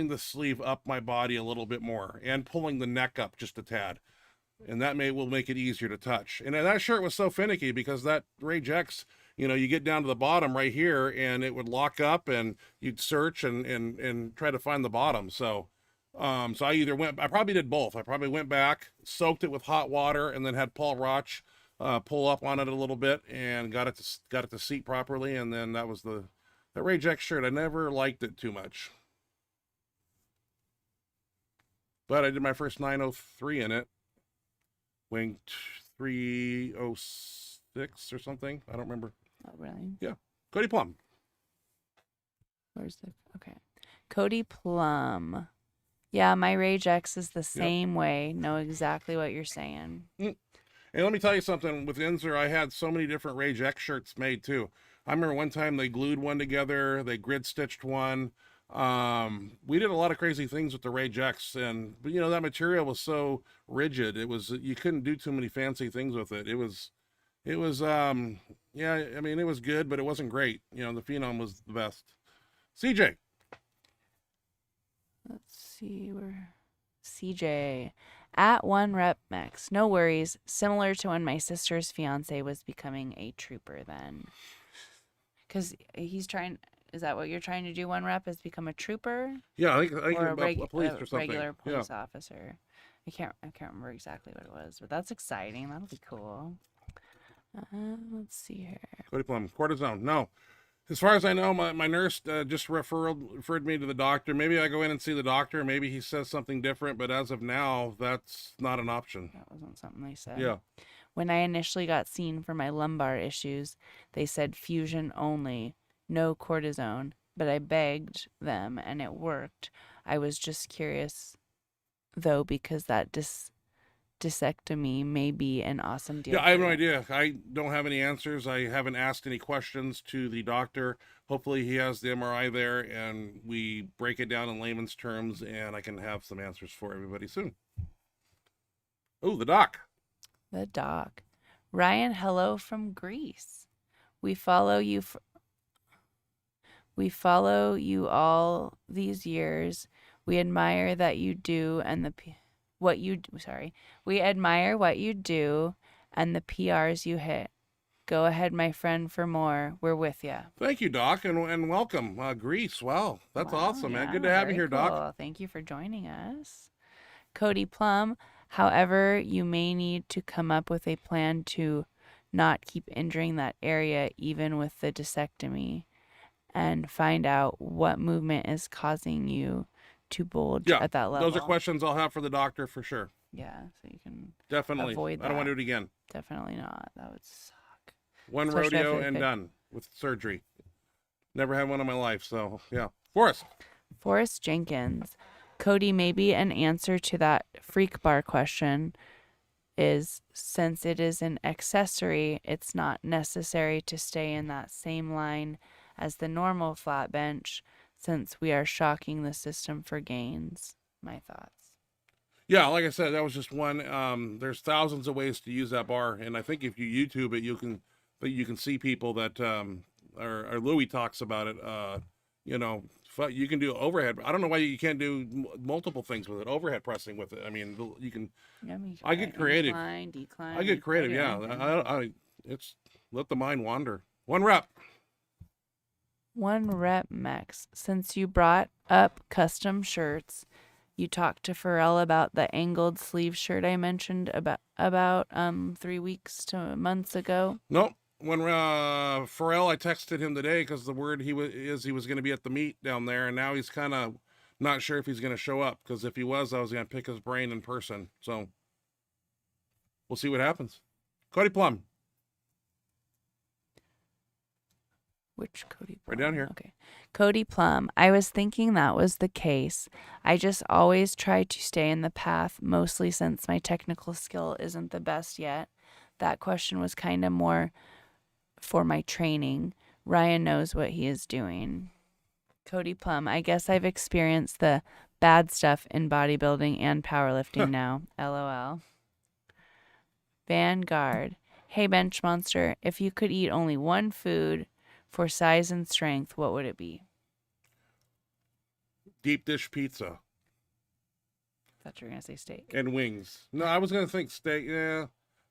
the sleeve up my body a little bit more and pulling the neck up just a tad. And that will make it easier to touch. And that shirt was so finicky because that Rage X, you get down to the bottom right here and it would lock up and you'd search and try to find the bottom. So I probably did both. I probably went back, soaked it with hot water, and then had Paul Roch pull up on it a little bit and got it to seat properly. And then that was the Rage X shirt. I never liked it too much, but I did my first 903 in it, weighing 306 or something. I don't remember. Oh, really? Yeah. Cody Plum. Okay. Cody Plum. Yeah, my Rage X is the same way. Know exactly what you're saying. And let me tell you something. With Inzer, I had so many different Rage X shirts made too. I remember one time they glued one together. They grid stitched one. We did a lot of crazy things with the Rage X, but that material was so rigid. You couldn't do too many fancy things with it. It was yeah, I mean, it was good, but it wasn't great. The Phenom was the best. CJ. Let's see where CJ at 1 rep max. No worries. Similar to when my sister's fiance was becoming a trooper then. Because he's trying. Is that what you're trying to do? 1 rep is become a trooper? Yeah, I think or a police or something. Regular police officer. I can't remember exactly what it was, but that's exciting. That'll be cool. Let's see here. Cody Plum, cortisone. No. As far as I know, my nurse just referred me to the doctor. Maybe I go in and see the doctor. Maybe he says something different, but as of now, that's not an option. That wasn't something they said. Yeah. When I initially got seen for my lumbar issues, they said fusion only, no cortisone, but I begged them and it worked. I was just curious, though, because that discectomy may be an awesome deal. Yeah, I have no idea. I don't have any answers. I haven't asked any questions to the doctor. Hopefully he has the MRI there and we break it down in layman's terms and I can have some answers for everybody soon. Oh, the doc. The doc. Ryan, hello from Greece. We follow you all these years. We admire that you do we admire what you do and the PRs you hit. Go ahead, my friend, for more. We're with you. Thank you, Doc, and welcome. Greece, wow, that's awesome, man. Good to have you here, cool. Doc. Thank you for joining us. Cody Plum, however, you may need to come up with a plan to not keep injuring that area even with the discectomy and find out what movement is causing you to bulge at that level. Those are questions I'll have for the doctor for sure. Yeah, so you can definitely avoid that. I don't want to do it again. Definitely not. That would suck. One rodeo and done with surgery. Never had one in my life, so yeah. Forrest Jenkins. Cody, maybe an answer to that freak bar question is, since it is an accessory, it's not necessary to stay in that same line as the normal flat bench, since we are shocking the system for gains. My thoughts. Yeah, like I said, that was just one. There's thousands of ways to use that bar, and I think if you YouTube it, you can see people that or Louis talks about it. You can do overhead. I don't know why you can't do multiple things with it. Overhead pressing with it. I mean, you can. I get creative. Decline. I get creative. Yeah, it's let the mind wander. 1 rep. 1 rep max. Since you brought up custom shirts, you talked to Pharrell about the angled sleeve shirt I mentioned about 3 weeks to months ago. Nope. When Pharrell, I texted him today because the word he was going to be at the meet down there, and now he's kind of Not sure if he's going to show up, because if he was, I was going to pick his brain in person. So we'll see what happens. Cody Plum. Which Cody Plum? Right down here. Okay. Cody Plum. I was thinking that was the case. I just always try to stay in the path, mostly since my technical skill isn't the best yet. That question was kind of more for my training. Ryan knows what he is doing. Cody Plum. I guess I've experienced the bad stuff in bodybuilding and powerlifting now. LOL. Vanguard. Hey, Benchmonster. If you could eat only one food for size and strength, what would it be? Deep dish pizza. I thought you were going to say steak. And wings. No, I was going to think steak. Yeah.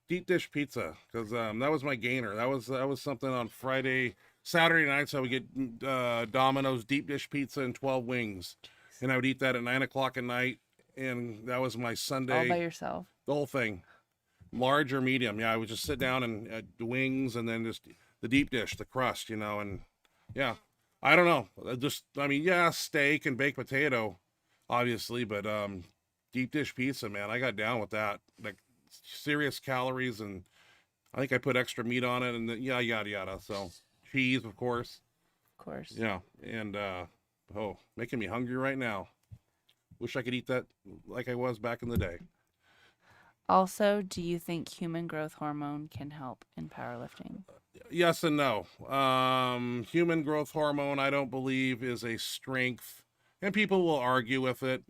Deep dish pizza, because that was my gainer. That was something on Saturday nights. I would get Domino's deep dish pizza and 12 wings, and I would eat that at 9 o'clock at night, and that was my Sunday. All by yourself? The whole thing, large or medium. Yeah, I would just sit down and the wings, and then just the deep dish, the crust, and yeah, I don't know. Yeah, steak and baked potato, obviously, but deep dish pizza, man, I got down with that. Like, serious calories, and I think I put extra meat on it, and yada yada. So cheese, of course. Yeah, and making me hungry right now. Wish I could eat that like I was back in the day. Also, do you think human growth hormone can help in powerlifting? Yes and no. Human growth hormone, I don't believe, is a strength, and people will argue with it.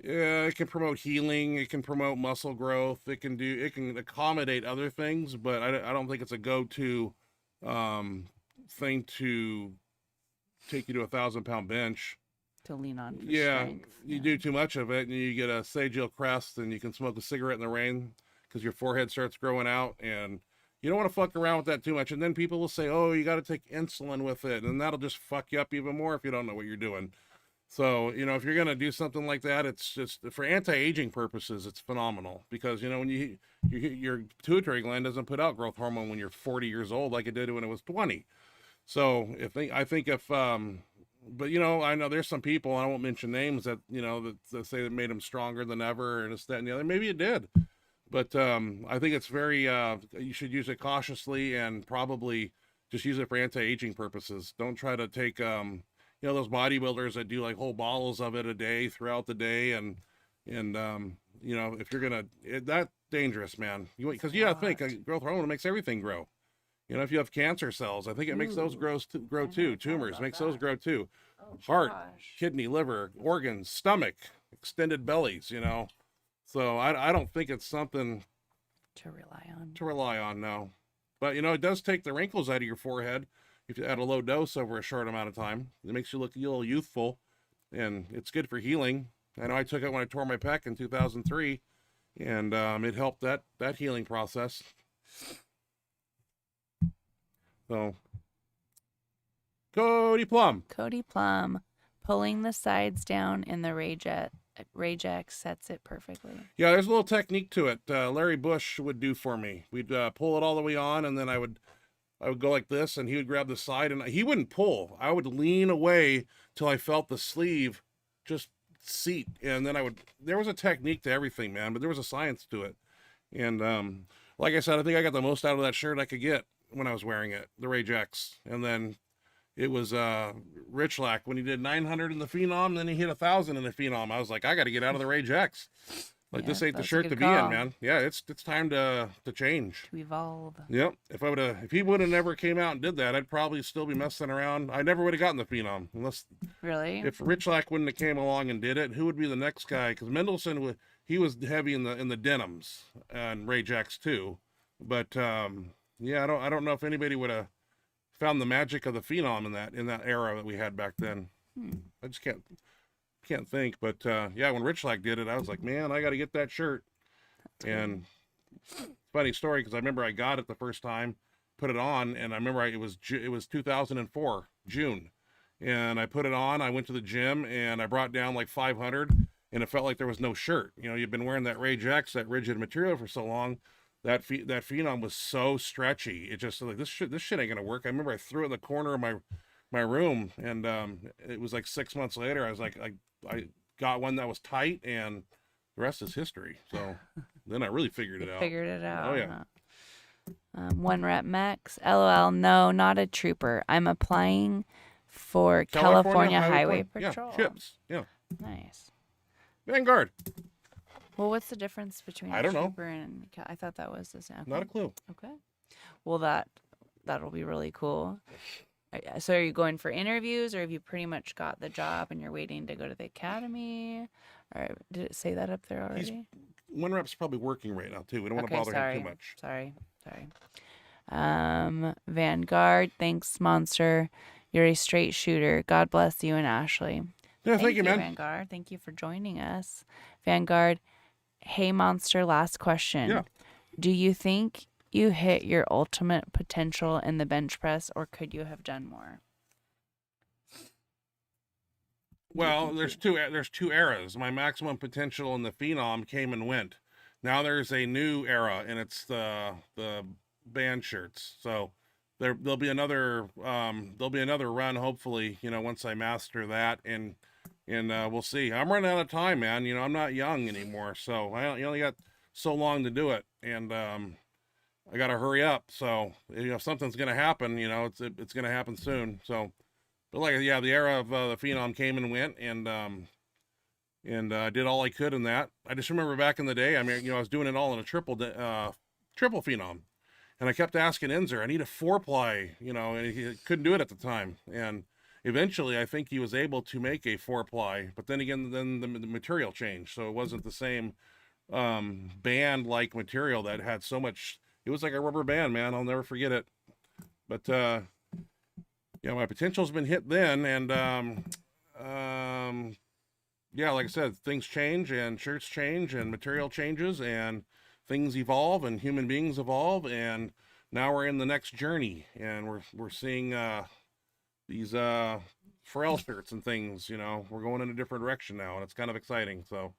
Yeah, it can promote healing. It can promote muscle growth. It can accommodate other things, but I don't think it's a go-to thing to take you to 1,000-pound bench. To lean on for yeah, strength. you do too much of it, and you get a sage-oil crest, and you can smoke a cigarette in the rain because your forehead starts growing out, and you don't want to fuck around with that too much. And then people will say, "Oh, you got to take insulin with it," and that'll just fuck you up even more if you don't know what you're doing. So, if you're going to do something like that, it's just for anti-aging purposes, it's phenomenal, because, when your pituitary gland doesn't put out growth hormone when you're 40 years old, like it did when it was 20. So but I know there's some people, I won't mention names, that, that say that made them stronger than ever, and this, that, and the other. Maybe it did, but I think it's very, you should use it cautiously, and probably just use it for anti-aging purposes. Don't try to take, those bodybuilders that do like whole bottles of it a day throughout the day. And if you're going to, that's dangerous, man. Because you got to think, growth hormone makes everything grow. If you have cancer cells, I think it makes those grow too. Tumors makes those grow too. Heart, kidney, liver, organs, stomach, extended bellies, So I don't think it's something to rely on. No. But, it does take the wrinkles out of your forehead. If you add a low dose over a short amount of time, it makes you look a little youthful, and it's good for healing. I know I took it when I tore my pec in 2003, and it helped that healing process. So, Cody Plum, pulling the sides down in the Ragex sets it perfectly. Yeah, there's a little technique to it. Larry Bush would do for me. We'd pull it all the way on, and then I would go like this, and he would grab the side, and he wouldn't pull. I would lean away till I felt the sleeve just seat, and then there was a technique to everything, man, but there was a science to it. And like I said, I think I got the most out of that shirt I could get when I was wearing it, the Rage X. And then it was Richlack when he did 900 in the Phenom, and then he hit 1,000 in the Phenom. I was like, I got to get out of the Rage X. Like, this ain't the shirt to be in, man. Yeah, it's time to change. To evolve. Yep. If he would have never came out and did that, I'd probably still be messing around. I never would have gotten the Phenom unless. Really? If Richlack wouldn't have came along and did it, who would be the next guy? Because Mendelsohn he was heavy in the denims and Rage X too, but yeah, I don't know if anybody would have found the magic of the Phenom in that era that we had back then. I just can't think, but yeah, when Richlack did it, I was like, man, I got to get that shirt. And funny story, because I remember I got it the first time, put it on, and I remember it was 2004 June, and I put it on. I went to the gym and I brought down like 500, and it felt like there was no shirt. You've been wearing that Rage X, that rigid material, for so long. That Phenom was so stretchy. It just like this shit ain't gonna work. I remember I threw it in the corner of my room, and it was like 6 months later. I was like, I got one that was tight, and the rest is history. So then I really figured it out. Figured it out. Oh yeah. Huh? One rep max. LOL. No, not a trooper. I'm applying for California Highway Patrol. Yeah, chips. Yeah. Nice. Vanguard. Well, what's the difference between I don't know. trooper and I thought that was the same. Okay. Not a clue. Okay. Well, that'll be really cool. So are you going for interviews, or have you pretty much got the job and you're waiting to go to the academy? Or did it say that up there already? One rep's probably working right now too. We don't want to Okay, bother sorry. him too much. Sorry. Vanguard, thanks, Monster. You're a straight shooter. God bless you and Ashley. Yeah, thank you, man. Vanguard. Thank you for joining us. Vanguard, hey, Monster, last question. Yeah. Do you think you hit your ultimate potential in the bench press, or could you have done more? Well, there's two eras. My maximum potential in the Phenom came and went. Now there's a new era, and it's the band shirts. So there'll be another run, hopefully, once I master that, and we'll see. I'm running out of time, man. I'm not young anymore, so you only got so long to do it, and I got to hurry up. So if something's gonna happen, it's gonna happen soon. So, but the era of the Phenom came and went, and I did all I could in that. I just remember back in the day, I mean, I was doing it all in a triple Phenom, and I kept asking Enzer, I need a 4-ply, and he couldn't do it at the time. And eventually, I think he was able to make a 4-ply, but then again, the material changed, so it wasn't the same band-like material that had so much. It was like a rubber band, man. I'll never forget it. But my potential's been hit then, and like I said, things change, and shirts change, and material changes, and things evolve, and human beings evolve, and now we're in the next journey, and we're seeing these Pharrell shirts and things. We're going in a different direction now, and it's kind of exciting. So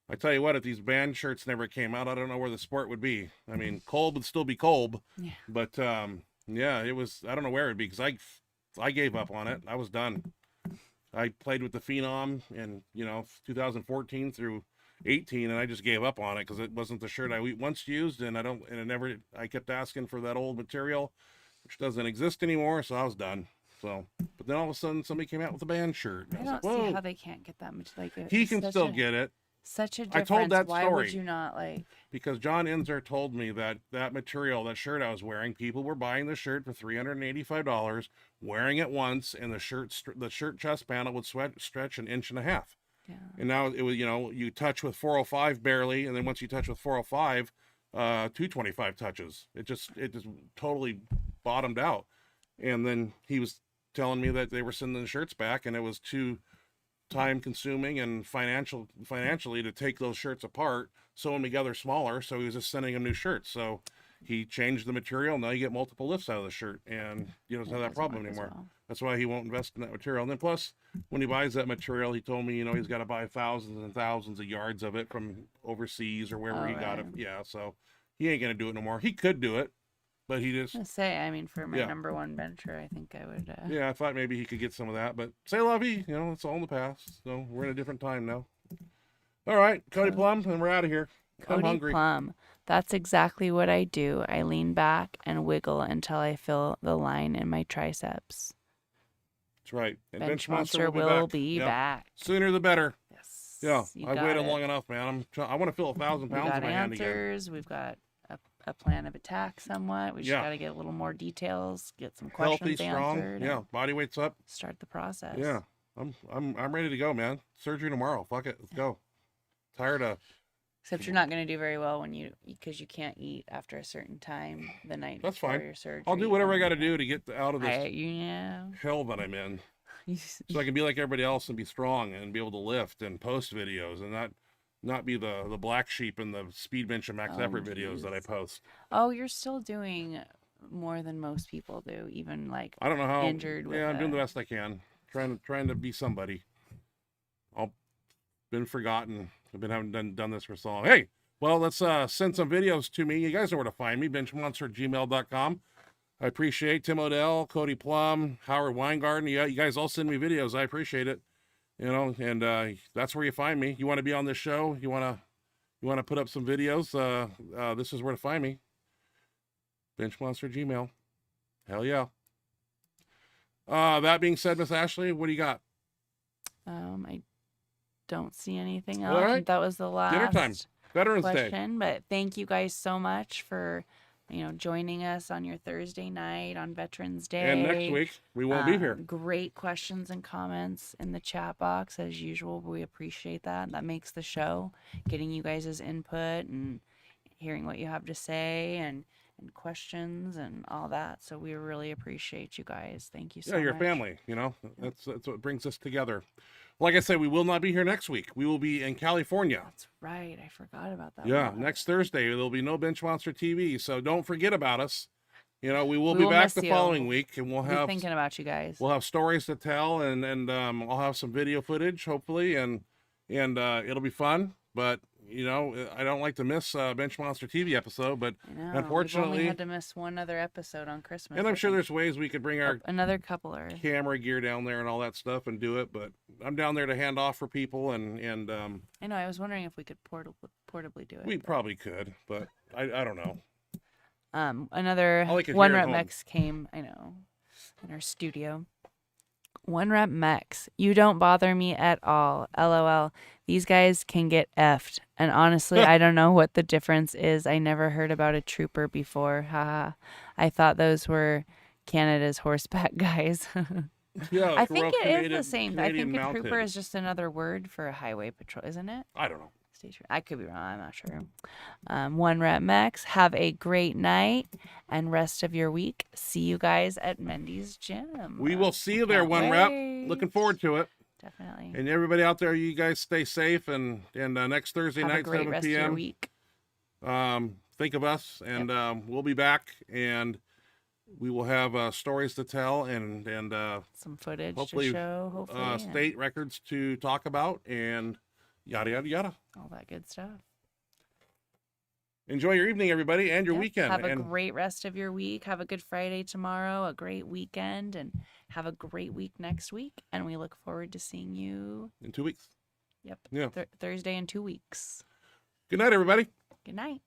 I tell you what, if these band shirts never came out, I don't know where the sport would be. I mean, Kolb would still be Kolb, but it was, I don't know where it'd be, because I gave up on it. I was done. I played with the Phenom in 2014 through 18, and I just gave up on it because it wasn't the shirt I once used, and I kept asking for that old material, which doesn't exist anymore, so I was done. So, but then all of a sudden somebody came out with a band shirt. I don't see how they can't get that much. He can still get it. Such a difference. I told that Why story. Would you not Because John Enzer told me that material, that shirt I was wearing, people were buying the shirt for $385, wearing it once, and the shirt chest panel would stretch 1.5 inches. Yeah. And now it was, you touch with 405 barely, and then once you touch with 405, 225 touches. It just totally bottomed out. And then he was telling me that they were sending the shirts back, and it was too time consuming and financially to take those shirts apart, sew them together smaller, so he was just sending them new shirts. So he changed the material. Now you get multiple lifts out of the shirt, and you don't have that problem anymore. Well. That's why he won't invest in that material. And then plus, when he buys that material, he told me, he's got to buy thousands and thousands of yards of it from overseas or wherever he got it. Yeah, so he ain't gonna do it no more. He could do it, but he just. For my number one bencher, I think I would. Yeah, I thought maybe he could get some of that, but say la vie, it's all in the past. So we're in a different time now. All right, Cody Plum, and we're out of here. I'm hungry. Plum. That's exactly what I do. I lean back and wiggle until I feel the line in my triceps. That's right. And Benchmonster will be back. Sooner the better. Yes. Yeah, I've waited long enough, man. I want to feel 1,000 pounds in my hand again. We've got a plan of attack somewhat. We just got to get a little more details, get some questions answered. Yeah, body weight's up. Start the process. Yeah, I'm ready to go, man. Surgery tomorrow. Fuck it, let's go. Tired of. Except you're not going to do very well because you can't eat after a certain time the night before your surgery. I'll do whatever I got to do to get out of this hell that I'm in, so I can be like everybody else and be strong and be able to lift and post videos and not be the black sheep in the speed bench and max effort videos that I post. Oh, you're still doing more than most people do, even I don't know how injured. I'm doing the best I can, trying to be somebody. I've been forgotten. I've been having done this for so long. Hey, well, let's send some videos to me. You guys know where to find me, benchmonster@gmail.com. I appreciate Tim Odell, Cody Plum, Howard Weingarten. You guys all send me videos. I appreciate it. You know, and that's where you find me. You want to be on this show? You want to put up some videos? This is where to find me. Benchmonster Gmail. Hell yeah. That being said, Miss Ashley, what do you got? I don't see anything else. All I right. think that was the last Dinner time. Veterans Day. question. But thank you guys so much for joining us on your Thursday night on Veterans Day. And next week we won't be here. Great questions and comments in the chat box as usual. We appreciate that. That makes the show. Getting you guys' input and hearing what you have to say and questions and all that. So we really appreciate you guys. Thank you so much. Yeah, you're family. You know, that's what brings us together. Like I said, we will not be here next week. We will be in California. That's right. I forgot about that. Yeah, one. next Thursday there'll be no Benchmonster TV, so don't forget about us. You know, we will be back the following week, and we'll have thinking about you guys. We'll have stories to tell, and I'll have some video footage hopefully, and it'll be fun. But you know, I don't like to miss Benchmonster TV episode, but unfortunately, we've only had to miss one other episode on Christmas. And I'm sure there's ways we could bring our another couple or camera gear down there and all that stuff and do it. But I'm down there to hand off for people, and I know I was wondering if we could portably do it. We probably could, but I don't know. Another One Rep Mex came, I know, in our studio. One Rep Mex, you don't bother me at all. LOL. These guys can get effed. And honestly, I don't know what the difference is. I never heard about a trooper before. Haha. I thought those were Canada's horseback guys. Yeah, I think it is the same. Canadian I think mounted. a trooper is just another word for a highway patrol, isn't it? I don't know. I could be wrong. I'm not sure. One Rep Mex, have a great night and rest of your week. See you guys at Mendy's Gym. We will see you there, One Rep. Looking forward to it. Definitely. And everybody out there, you guys stay safe. And next Thursday have night, a great 7 rest p.m. Of your week. Think of us, and we'll be back, and we will have stories to tell, and some footage hopefully, to show. Hopefully, state records to talk about, and yada yada yada. All that good stuff. Enjoy your evening, everybody, and your weekend. Have a great rest of your week. Have a good Friday tomorrow, a great weekend, and have a great week next week. And we look forward to seeing you in 2 weeks. Yep. Yeah. Thursday in 2 weeks. Good night, everybody. Good night.